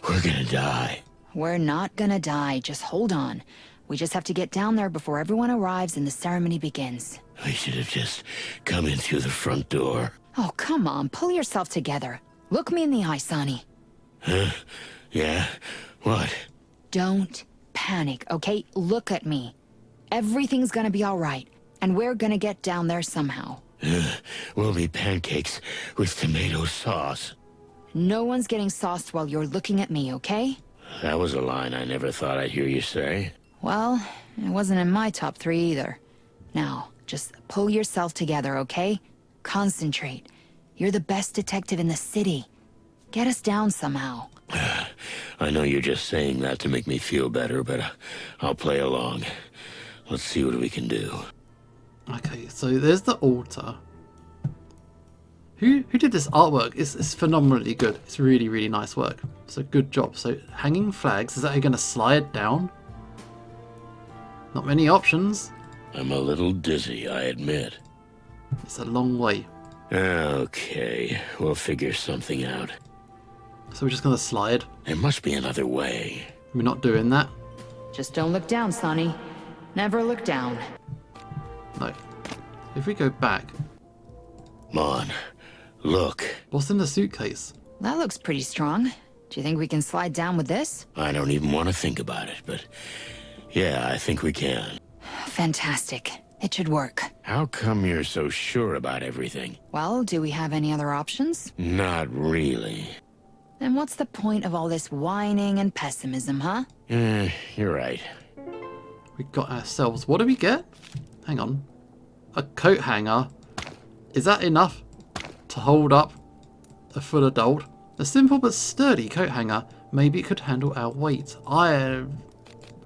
We're gonna die. We're not gonna die. Just hold on. We just have to get down there before everyone arrives and the ceremony begins. We should have just come in through the front door. Oh, come on. Pull yourself together. Look me in the eye, Sonny. Huh? Yeah? What? Don't panic, okay? Look at me. Everything's gonna be all right, and we're gonna get down there somehow. We'll be pancakes with tomato sauce. No one's getting sauced while you're looking at me, okay? That was a line I never thought I'd hear you say. Well, it wasn't in my top 3 either. Now, just pull yourself together, okay? Concentrate. You're the best detective in the city. Get us down somehow. I know you're just saying that to make me feel better, but I'll play along. Let's see what we can do. Okay, so there's the altar. Who did this artwork? It's phenomenally good. It's really, really nice work. So good job. So hanging flags, is that going to slide down? Not many options. I'm a little dizzy, I admit. It's a long way. Okay, we'll figure something out. So we're just going to slide. There must be another way. We're not doing that. Just don't look down, Sonny. Never look down. No. If we go back... Mon, look. What's in the suitcase? That looks pretty strong. Do you think we can slide down with this? I don't even want to think about it, but... yeah, I think we can. Fantastic. It should work. How come you're so sure about everything? Well, do we have any other options? Not really. Then what's the point of all this whining and pessimism, huh? You're right. We got ourselves... What do we get? Hang on. A coat hanger. Is that enough to hold up a full adult? A simple but sturdy coat hanger. Maybe it could handle our weight. I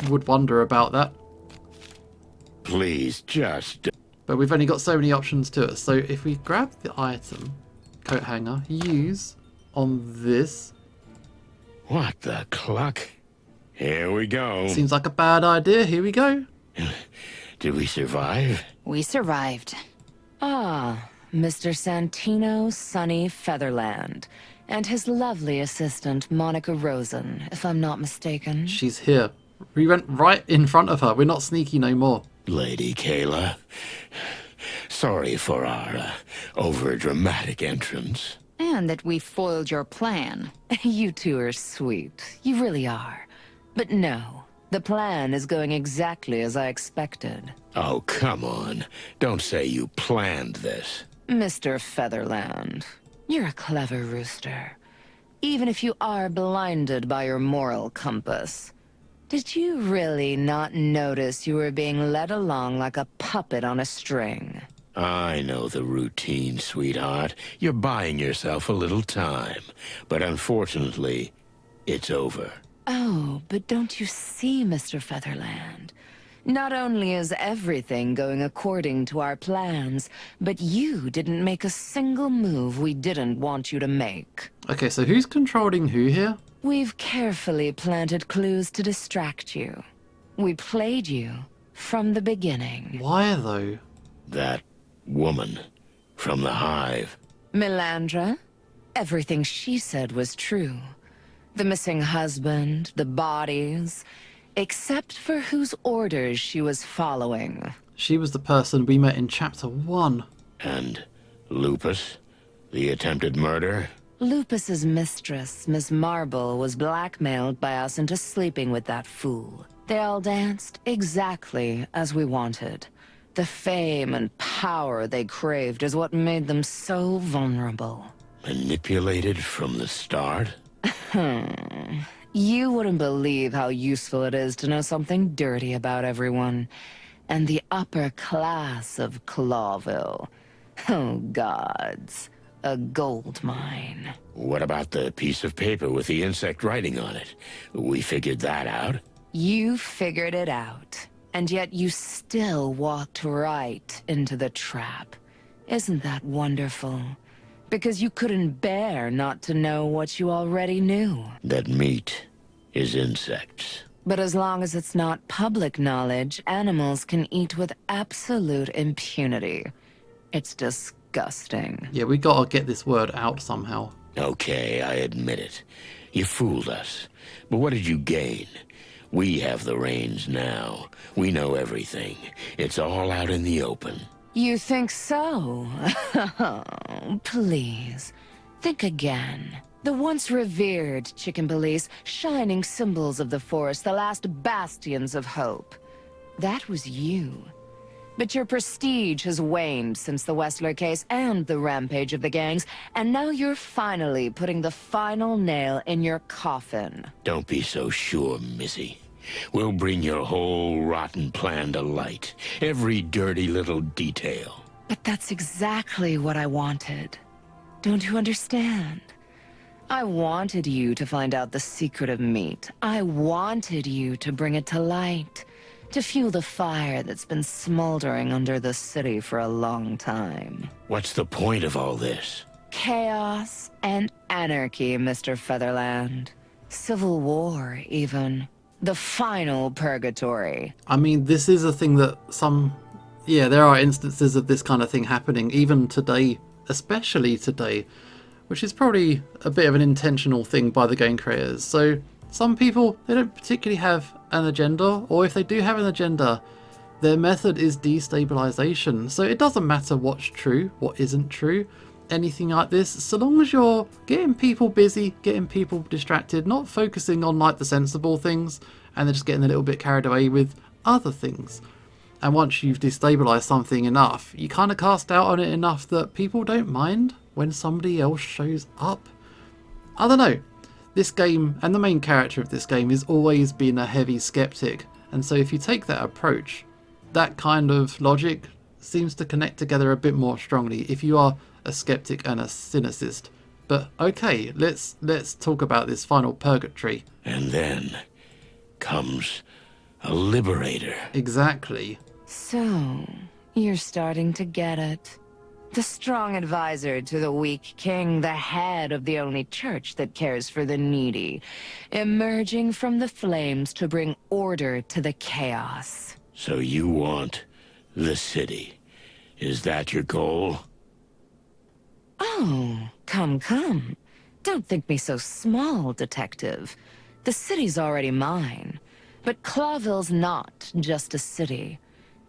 would wonder about that. Please, just... But we've only got so many options to it. So if we grab the item, coat hanger, use on this. What the cluck? Here we go. Seems like a bad idea. Here we go. Did we survive? We survived. Ah, Mr. Santino Sonny Featherland. And his lovely assistant, Monica Rosen, if I'm not mistaken. She's here. We went right in front of her. We're not sneaky no more. Lady Kayla. Sorry for our over-dramatic entrance. And that we foiled your plan. You two are sweet. You really are. But no, the plan is going exactly as I expected. Oh, come on. Don't say you planned this. Mr. Featherland, you're a clever rooster. Even if you are blinded by your moral compass. Did you really not notice you were being led along like a puppet on a string? I know the routine, sweetheart. You're buying yourself a little time. But unfortunately, it's over. Oh, but don't you see, Mr. Featherland? Not only is everything going according to our plans, but you didn't make a single move we didn't want you to make. Okay, so who's controlling who here? We've carefully planted clues to distract you. We played you from the beginning. Why, though? That woman from the Hive. Melandra? Everything she said was true. The missing husband, the bodies, except for whose orders she was following. She was the person we met in Chapter 1. And Lupus? The attempted murder? Lupus's mistress, Miss Marble, was blackmailed by us into sleeping with that fool. They all danced exactly as we wanted. The fame and power they craved is what made them so vulnerable. Manipulated from the start? You wouldn't believe how useful it is to know something dirty about everyone. And the upper class of Clawville. Oh, gods. A gold mine. What about the piece of paper with the insect writing on it? We figured that out. You figured it out. And yet you still walked right into the trap. Isn't that wonderful? Because you couldn't bear not to know what you already knew. That meat is insects. But as long as it's not public knowledge, animals can eat with absolute impunity. It's disgusting. Yeah, we gotta get this word out somehow. Okay, I admit it. You fooled us. But what did you gain? We have the reins now. We know everything. It's all out in the open. You think so? Please, think again. The once revered chicken police, shining symbols of the forest, the last bastions of hope. That was you. But your prestige has waned since the Westler case and the rampage of the gangs, and now you're finally putting the final nail in your coffin. Don't be so sure, Missy. We'll bring your whole rotten plan to light. Every dirty little detail. But that's exactly what I wanted. Don't you understand? I wanted you to find out the secret of meat. I wanted you to bring it to light. To fuel the fire that's been smoldering under the city for a long time. What's the point of all this? Chaos and anarchy, Mr. Featherland. Civil war, even. The final purgatory. I mean, this is a thing that yeah, there are instances of this kind of thing happening, even today, especially today, which is probably a bit of an intentional thing by the game creators. So some people, they don't particularly have an agenda, or if they do have an agenda, their method is destabilization. So it doesn't matter what's true, what isn't true, anything like this, so long as you're getting people busy, getting people distracted, not focusing on like the sensible things, and they're just getting a little bit carried away with other things. And once you've destabilized something enough, you kind of cast doubt on it enough that people don't mind when somebody else shows up. I don't know. This game, and the main character of this game, has always been a heavy skeptic. And so if you take that approach, that kind of logic seems to connect together a bit more strongly if you are a skeptic and a cynicist. But okay, let's talk about this final purgatory. And then comes a liberator. Exactly. So, you're starting to get it. The strong advisor to the weak king, the head of the only church that cares for the needy, emerging from the flames to bring order to the chaos. So you want the city. Is that your goal? Oh, come. Don't think me so small, detective. The city's already mine. But Clawville's not just a city.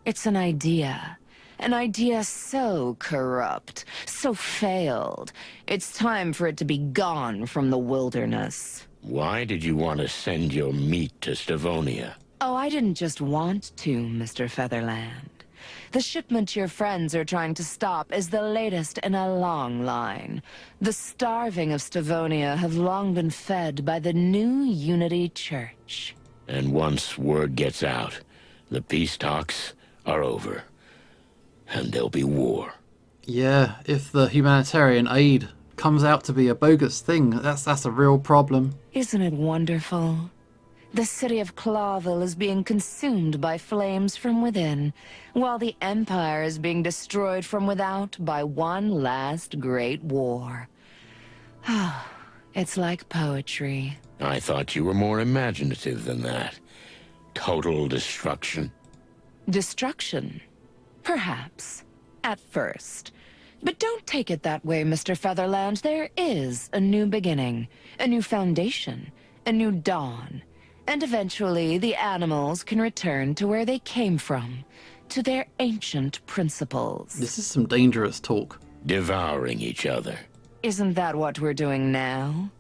It's an idea. An idea so corrupt, so failed. It's time for it to be gone from the wilderness. Why did you want to send your meat to Stavonia? Oh, I didn't just want to, Mr. Featherland. The shipment your friends are trying to stop is the latest in a long line. The starving of Stavonia have long been fed by the new Unity Church. And once word gets out, the peace talks are over. And there'll be war. Yeah, if the humanitarian aid comes out to be a bogus thing, that's a real problem. Isn't it wonderful? The city of Clawville is being consumed by flames from within, while the Empire is being destroyed from without by one last great war. It's like poetry. I thought you were more imaginative than that. Total destruction. Destruction? Perhaps. At first. But don't take it that way, Mr. Featherland. There is a new beginning, a new foundation, a new dawn. And eventually, the animals can return to where they came from, to their ancient principles. This is some dangerous talk. Devouring each other. Isn't that what we're doing now?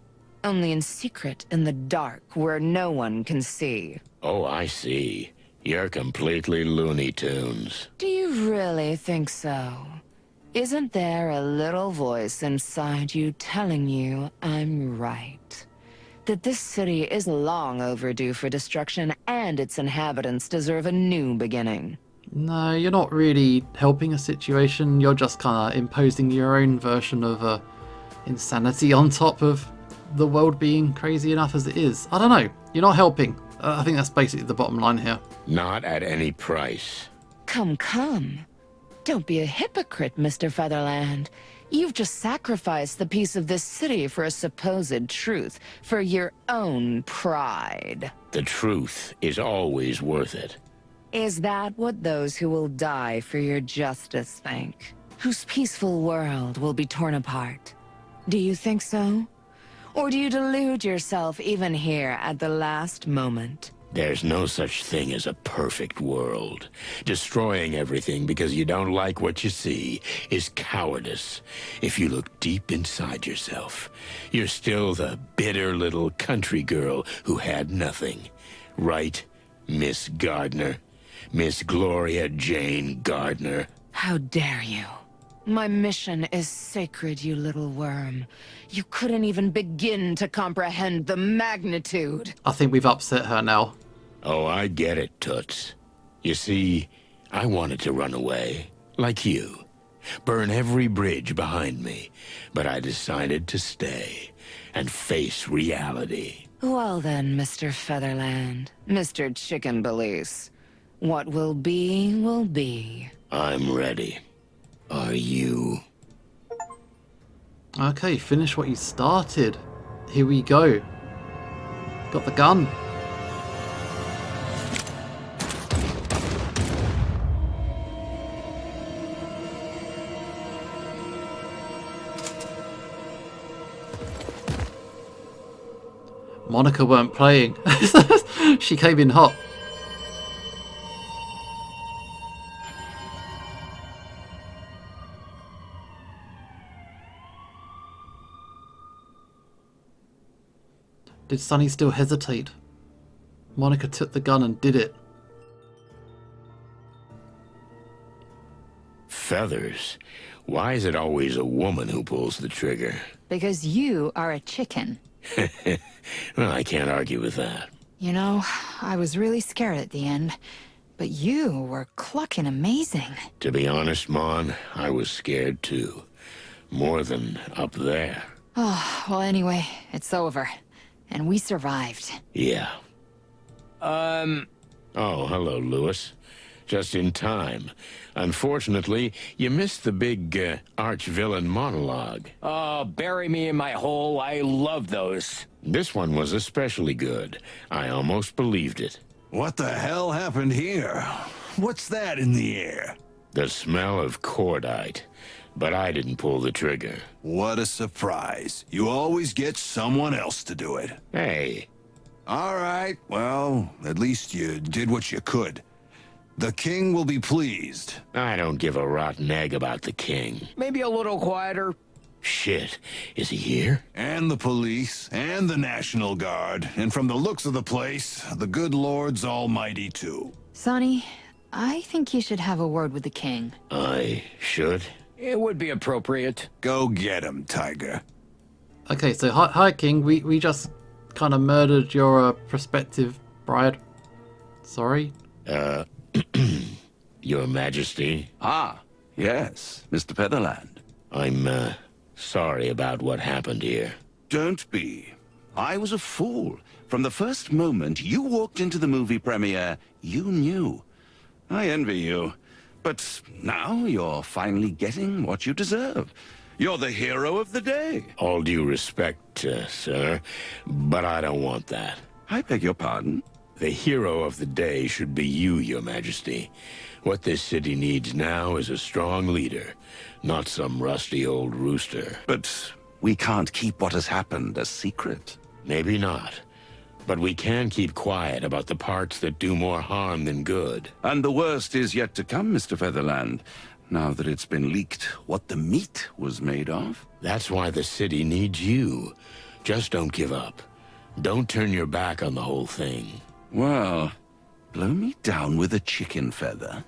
Only in secret, in the dark, where no one can see. Oh, I see. You're completely Looney Tunes. Do you really think so? Isn't there a little voice inside you telling you I'm right? That this city is long overdue for destruction and its inhabitants deserve a new beginning. No, you're not really helping a situation. You're just kind of imposing your own version of insanity on top of the world being crazy enough as it is. I don't know. You're not helping. I think that's basically the bottom line here. Not at any price. Come. Don't be a hypocrite, Mr. Featherland. You've just sacrificed the peace of this city for a supposed truth, for your own pride. The truth is always worth it. Is that what those who will die for your justice think? Whose peaceful world will be torn apart? Do you think so? Or do you delude yourself even here at the last moment? There's no such thing as a perfect world. Destroying everything because you don't like what you see is cowardice. If you look deep inside yourself, you're still the bitter little country girl who had nothing. Right, Miss Gardner? Miss Gloria Jane Gardner? How dare you? My mission is sacred, you little worm. You couldn't even begin to comprehend the magnitude. I think we've upset her now. Oh, I get it, Toots. You see, I wanted to run away, like you. Burn every bridge behind me. But I decided to stay and face reality. Well then, Mr. Featherland, Mr. Chicken Police. What will be, will be. I'm ready. Are you? Okay, finish what you started. Here we go. Got the gun. Monica weren't playing. She came in hot. Did Sonny still hesitate? Monica took the gun and did it. Feathers? Why is it always a woman who pulls the trigger? Because you are a chicken. Well, I can't argue with that. You know, I was really scared at the end, but you were clucking amazing. To be honest, Mon, I was scared too. More than up there. Oh, well, anyway, it's over. And we survived. Yeah. Oh, hello, Lewis. Just in time. Unfortunately, you missed the big arch-villain monologue. Oh, bury me in my hole. I love those. This one was especially good. I almost believed it. What the hell happened here? What's that in the air? The smell of cordite. But I didn't pull the trigger. What a surprise. You always get someone else to do it. Hey. All right, well, at least you did what you could. The king will be pleased. I don't give a rotten egg about the king. Maybe a little quieter. Shit. Is he here? And the police, and the National Guard, and from the looks of the place, the good Lord's almighty too. Sonny, I think you should have a word with the king. I should? It would be appropriate. Go get him, Tiger. Okay, so hi King, we just kind of murdered your prospective bride. Sorry? Your Majesty? Ah, yes, Mr. Featherland. I'm, sorry about what happened here. Don't be. I was a fool. From the first moment you walked into the movie premiere, you knew. I envy you. But now you're finally getting what you deserve. You're the hero of the day. All due respect, sir, but I don't want that. I beg your pardon? The hero of the day should be you, Your Majesty. What this city needs now is a strong leader, not some rusty old rooster. But we can't keep what has happened a secret. Maybe not. But we can keep quiet about the parts that do more harm than good. And the worst is yet to come, Mr. Featherland. Now that it's been leaked what the meat was made of. That's why the city needs you. Just don't give up. Don't turn your back on the whole thing. Well, blow me down with a chicken feather.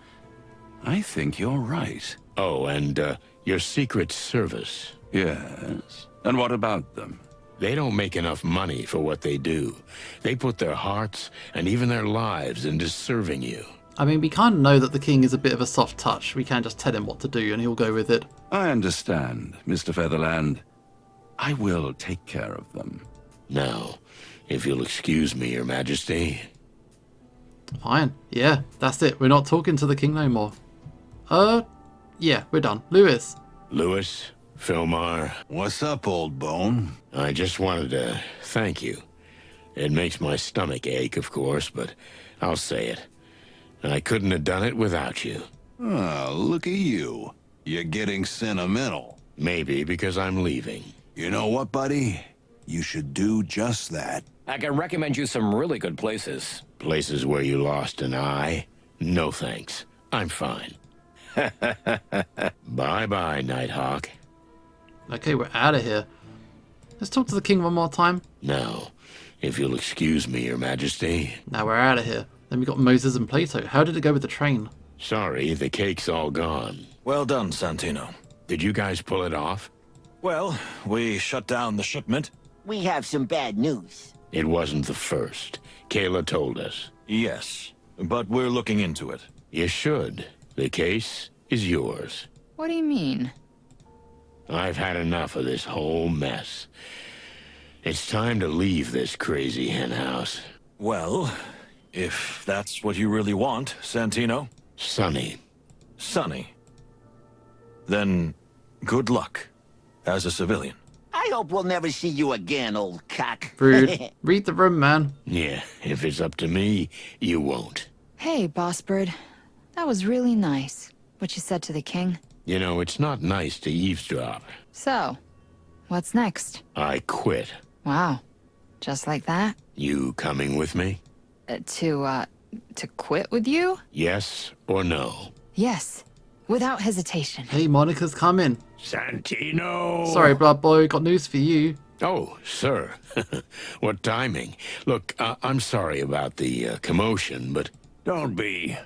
I think you're right. Oh, and, your Secret Service. Yes? And what about them? They don't make enough money for what they do. They put their hearts and even their lives into serving you. I mean, we kind of know that the king is a bit of a soft touch. We can't just tell him what to do and he'll go with it. I understand, Mr. Featherland. I will take care of them. Now, if you'll excuse me, Your Majesty. Fine. Yeah, that's it. We're not talking to the king no more. Yeah, we're done. Lewis. Lewis, Philmar. What's up, old bone? I just wanted to thank you. It makes my stomach ache, of course, but I'll say it. I couldn't have done it without you. Oh, look at you. You're getting sentimental. Maybe because I'm leaving. You know what, buddy? You should do just that. I can recommend you some really good places. Places where you lost an eye? No thanks. I'm fine. Bye-bye, Nighthawk. Okay, we're out of here. Let's talk to the king one more time. Now, if you'll excuse me, Your Majesty. Now we're out of here. Then we got Moses and Plato. How did it go with the train? Sorry, the cake's all gone. Well done, Santino. Did you guys pull it off? Well, we shut down the shipment. We have some bad news. It wasn't the first. Kayla told us. Yes, but we're looking into it. You should. The case is yours. What do you mean? I've had enough of this whole mess. It's time to leave this crazy henhouse. Well, if that's what you really want, Santino. Sonny. Sonny. Then, good luck, as a civilian. I hope we'll never see you again, old cock. Rude. Read the room, man. Yeah, if it's up to me, you won't. Hey, Boss Bird. That was really nice, what you said to the king. You know, it's not nice to eavesdrop. So, what's next? I quit. Wow. Just like that? You coming with me? To quit with you? Yes or no? Yes. Without hesitation. Hey, Monica's coming. Santino! Sorry, blood boy, got news for you. Oh, sir. What timing. Look, I'm sorry about the commotion, but... Don't be.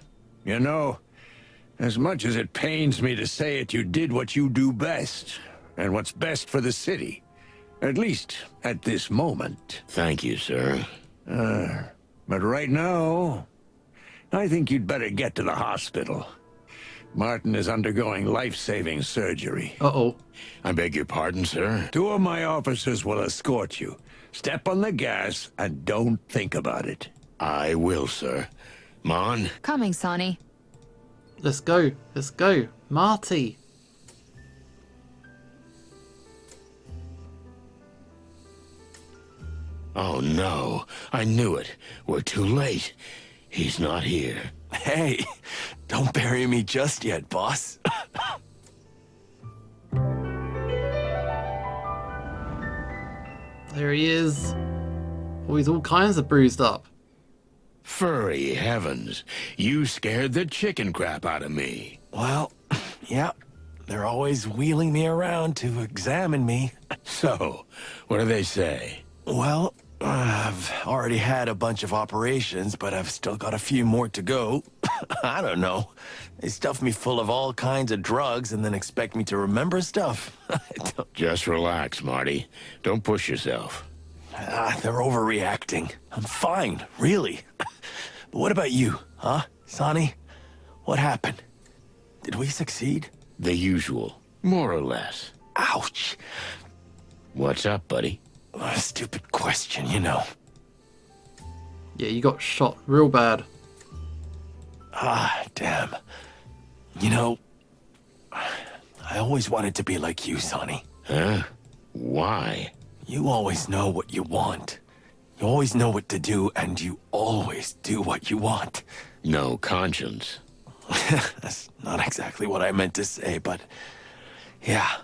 You know, As much as it pains me to say it, you did what you do best, and what's best for the city. At least, at this moment. Thank you, sir. But right now, I think you'd better get to the hospital. Martin is undergoing life-saving surgery. Uh-oh. I beg your pardon, sir? 2 of my officers will escort you. Step on the gas and don't think about it. I will, sir. Mon? Coming, Sonny. Let's go. Let's go. Marty. Oh, no. I knew it. We're too late. He's not here. Hey, don't bury me just yet, boss. There he is. Oh, he's all kinds of bruised up. Furry heavens. You scared the chicken crap out of me. Well, yeah. They're always wheeling me around to examine me. So, what do they say? Well, I've already had a bunch of operations, but I've still got a few more to go. I don't know. They stuff me full of all kinds of drugs and then expect me to remember stuff. Just relax, Marty. Don't push yourself. They're overreacting. I'm fine, really. But what about you, huh, Sonny? What happened? Did we succeed? The usual. More or less. Ouch. What's up, buddy? A stupid question, you know. Yeah, you got shot real bad. Ah, damn. You know, I always wanted to be like you, Sonny. Huh? Why? You always know what you want. You always know what to do, and you always do what you want. No conscience. That's not exactly what I meant to say, but yeah,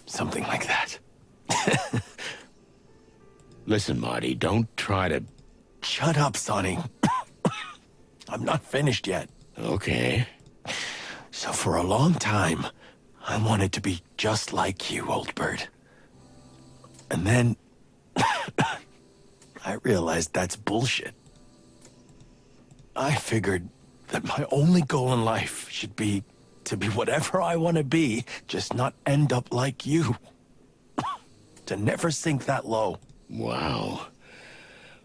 something like that. Listen, Marty, don't try to... Shut up, Sonny. I'm not finished yet. Okay. So for a long time, I wanted to be just like you, old bird. And then I realized that's bullshit. I figured that my only goal in life should be to be whatever I want to be, just not end up like you. To never sink that low. Wow.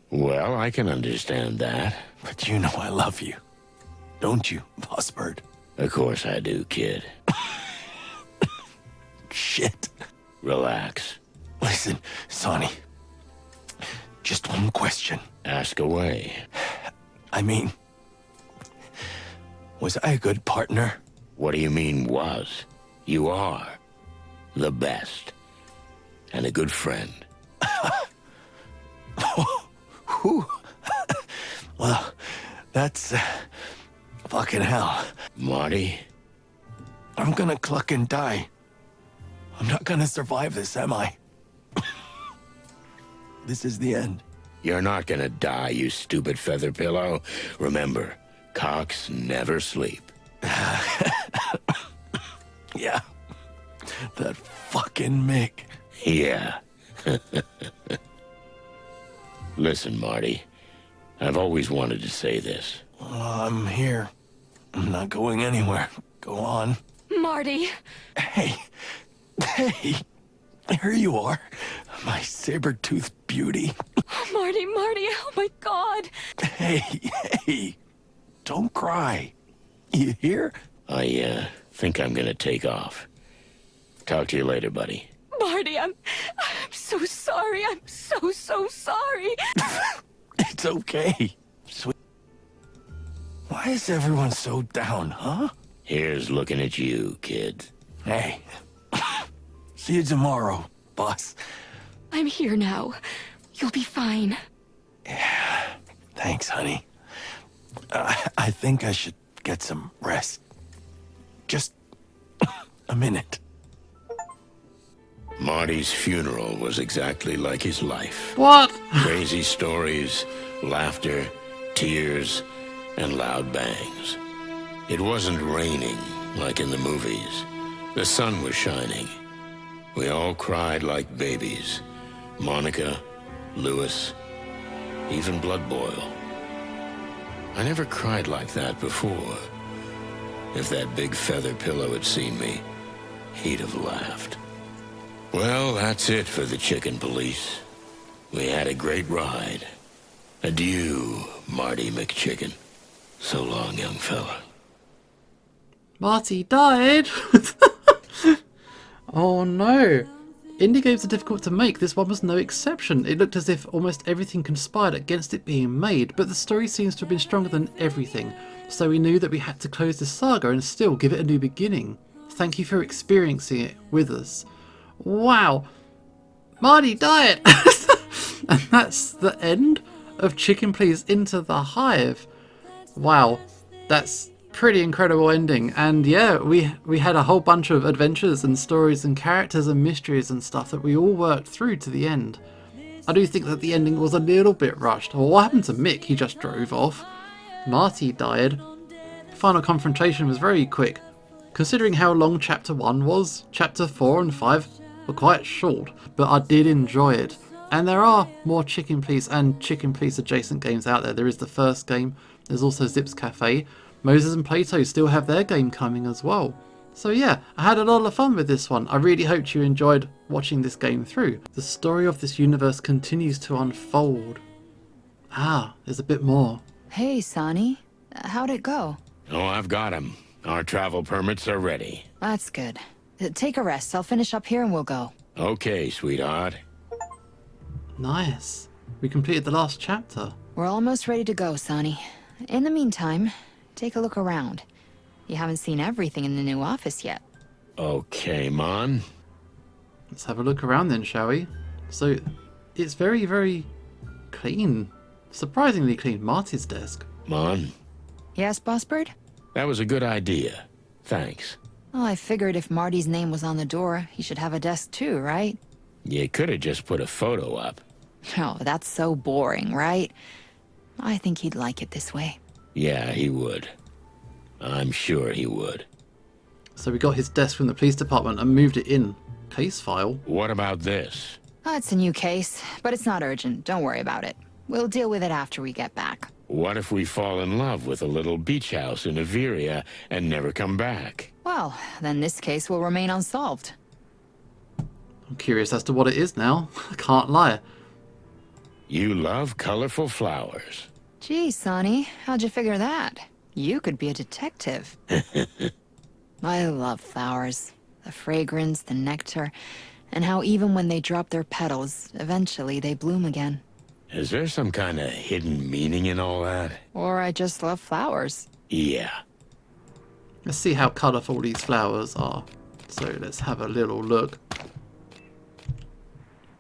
Well, I can understand that. But you know I love you. Don't you, Boss Bird? Of course I do, kid. Shit. Relax. Listen, Sonny. Just one question. Ask away. I mean, was I a good partner? What do you mean, was? You are. The best. And a good friend. Well, that's fucking hell. Marty? I'm gonna cluck and die. I'm not gonna survive this, am I? This is the end. You're not gonna die, you stupid feather pillow. Remember, cocks never sleep. Yeah. That fucking Mick. Yeah. Listen, Marty. I've always wanted to say this. I'm here. I'm not going anywhere. Go on. Marty! Hey. Hey. Here you are. My saber-toothed beauty. Marty, oh my God! Hey. Don't cry. You hear? I think I'm gonna take off. Talk to you later, buddy. Marty, I'm so sorry. I'm so sorry. It's okay. Sweet. Why is everyone so down, huh? Here's looking at you, kid. Hey. See you tomorrow, boss. I'm here now. You'll be fine. Yeah. Thanks, honey. I think I should get some rest. Just a minute. Marty's funeral was exactly like his life. What? Crazy stories, laughter, tears, and loud bangs. It wasn't raining like in the movies. The sun was shining. We all cried like babies. Monica, Lewis, even Blood Boil. I never cried like that before. If that big feather pillow had seen me, he'd have laughed. Well, that's it for the chicken police. We had a great ride. Adieu, Marty McChicken. So long, young fella. Marty died! Oh no. Indie games are difficult to make. This one was no exception. It looked as if almost everything conspired against it being made, but the story seems to have been stronger than everything. So we knew that we had to close this saga and still give it a new beginning. Thank you for experiencing it with us. Wow. Marty died! And that's the end of Chicken Please Into the Hive. Wow. That's pretty incredible ending. And yeah, we had a whole bunch of adventures and stories and characters and mysteries and stuff that we all worked through to the end. I do think that the ending was a little bit rushed. Well, what happened to Mick? He just drove off. Marty died. Final confrontation was very quick. Considering how long chapter 1 was, chapter 4 and 5 were quite short, but I did enjoy it. And there are more Chicken Please and Chicken Please adjacent games out there. There is the first game, there's also Zip's Cafe. Moses and Plato still have their game coming as well. So yeah, I had a lot of fun with this one. I really hoped you enjoyed watching this game through. The story of this universe continues to unfold. Ah, there's a bit more. Hey, Sonny. How'd it go? Oh, I've got him. Our travel permits are ready. That's good. Take a rest. I'll finish up here and we'll go. Okay, sweetheart. Nice. We completed the last chapter. We're almost ready to go, Sonny. In the meantime, take a look around. You haven't seen everything in the new office yet. Okay, Mon. Let's have a look around then, shall we? So, it's very, very clean. Surprisingly clean. Marty's desk. Mon? Yes, Boss Bird? That was a good idea. Thanks. Well, I figured if Marty's name was on the door, he should have a desk too, right? You could have just put a photo up. Oh, that's so boring, right? I think he'd like it this way. Yeah, he would. I'm sure he would. So we got his desk from the police department and moved it in. Case file? What about this? Oh, it's a new case, but it's not urgent. Don't worry about it. We'll deal with it after we get back. What if we fall in love with a little beach house in Averia and never come back? Well, then this case will remain unsolved. I'm curious as to what it is now. I can't lie. You love colorful flowers. Gee, Sonny, how'd you figure that? You could be a detective. I love flowers. The fragrance, the nectar, and how even when they drop their petals, eventually they bloom again. Is there some kind of hidden meaning in all that? Or I just love flowers. Yeah. Let's see how colourful these flowers are. So let's have a little look.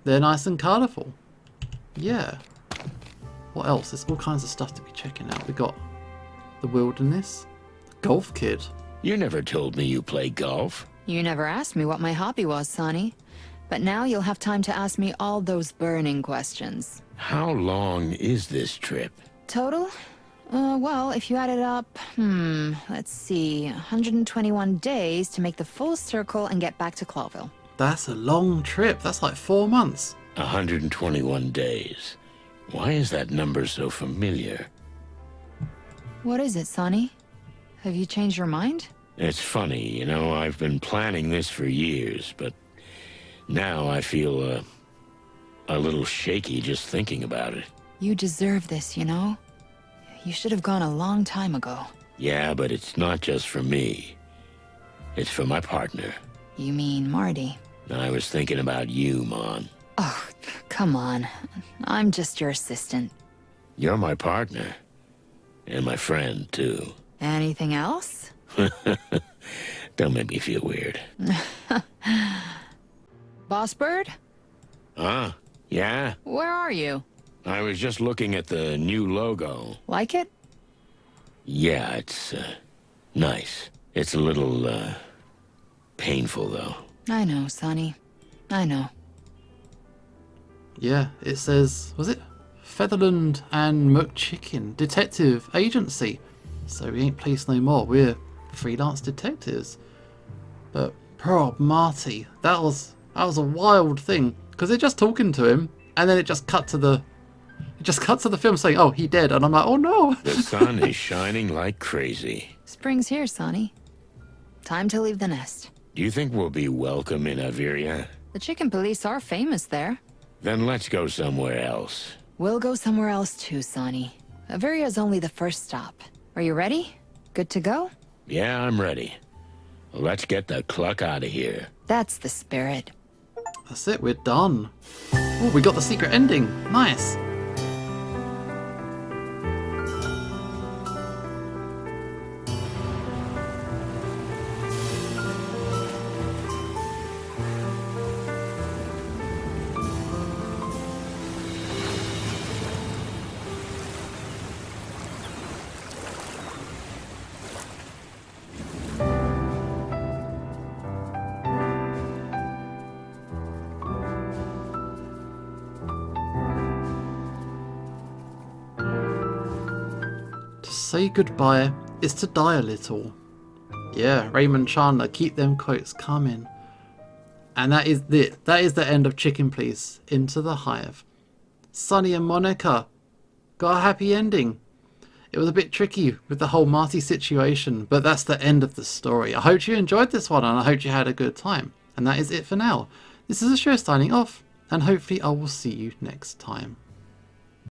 They're nice and colourful. Yeah. What else? There's all kinds of stuff to be checking out. We got the wilderness, the golf kit. You never told me you play golf. You never asked me what my hobby was, Sonny. But now you'll have time to ask me all those burning questions. How long is this trip? Total? Well, if you add it up, let's see, 121 days to make the full circle and get back to Clawville. That's a long trip. That's like 4 months. 121 days. Why is that number so familiar? What is it, Sonny? Have you changed your mind? It's funny, you know, I've been planning this for years, but now I feel a little shaky just thinking about it. You deserve this, you know? You should have gone a long time ago. Yeah, but it's not just for me. It's for my partner. You mean Marty? I was thinking about you, Mon. Oh, come on. I'm just your assistant. You're my partner. And my friend, too. Anything else? Don't make me feel weird. Boss Bird? Huh? Yeah? Where are you? I was just looking at the new logo. Like it? Yeah, it's, nice. It's a little, painful, though. I know, Sonny. I know. Yeah, it says, was it? Featherland and McChicken Detective Agency. So we ain't police no more. We're freelance detectives. But poor Marty, that was a wild thing. Because they're just talking to him, and then it just cut to the film saying, "Oh, he dead," and I'm like, "Oh no!" The sun is shining like crazy. Spring's here, Sonny. time to leave the nest. Do you think we'll be welcome in Averia? The chicken police are famous there. Then let's go somewhere else. We'll go somewhere else too, Sonny. Averia's only the first stop. Are you ready? Good to go? Yeah, I'm ready. Let's get the cluck out of here. That's the spirit. That's it, we're done. Oh, we got the secret ending. Nice. To say goodbye is to die a little. Yeah, Raymond Chandler, keep them quotes coming. And that is it. That is the end of Chicken Please Into the Hive. Sonny and Monica got a happy ending. It was a bit tricky with the whole Marty situation, but that's the end of the story. I hope you enjoyed this one and I hope you had a good time. And that is it for now. This is the show signing off, and hopefully I will see you next time.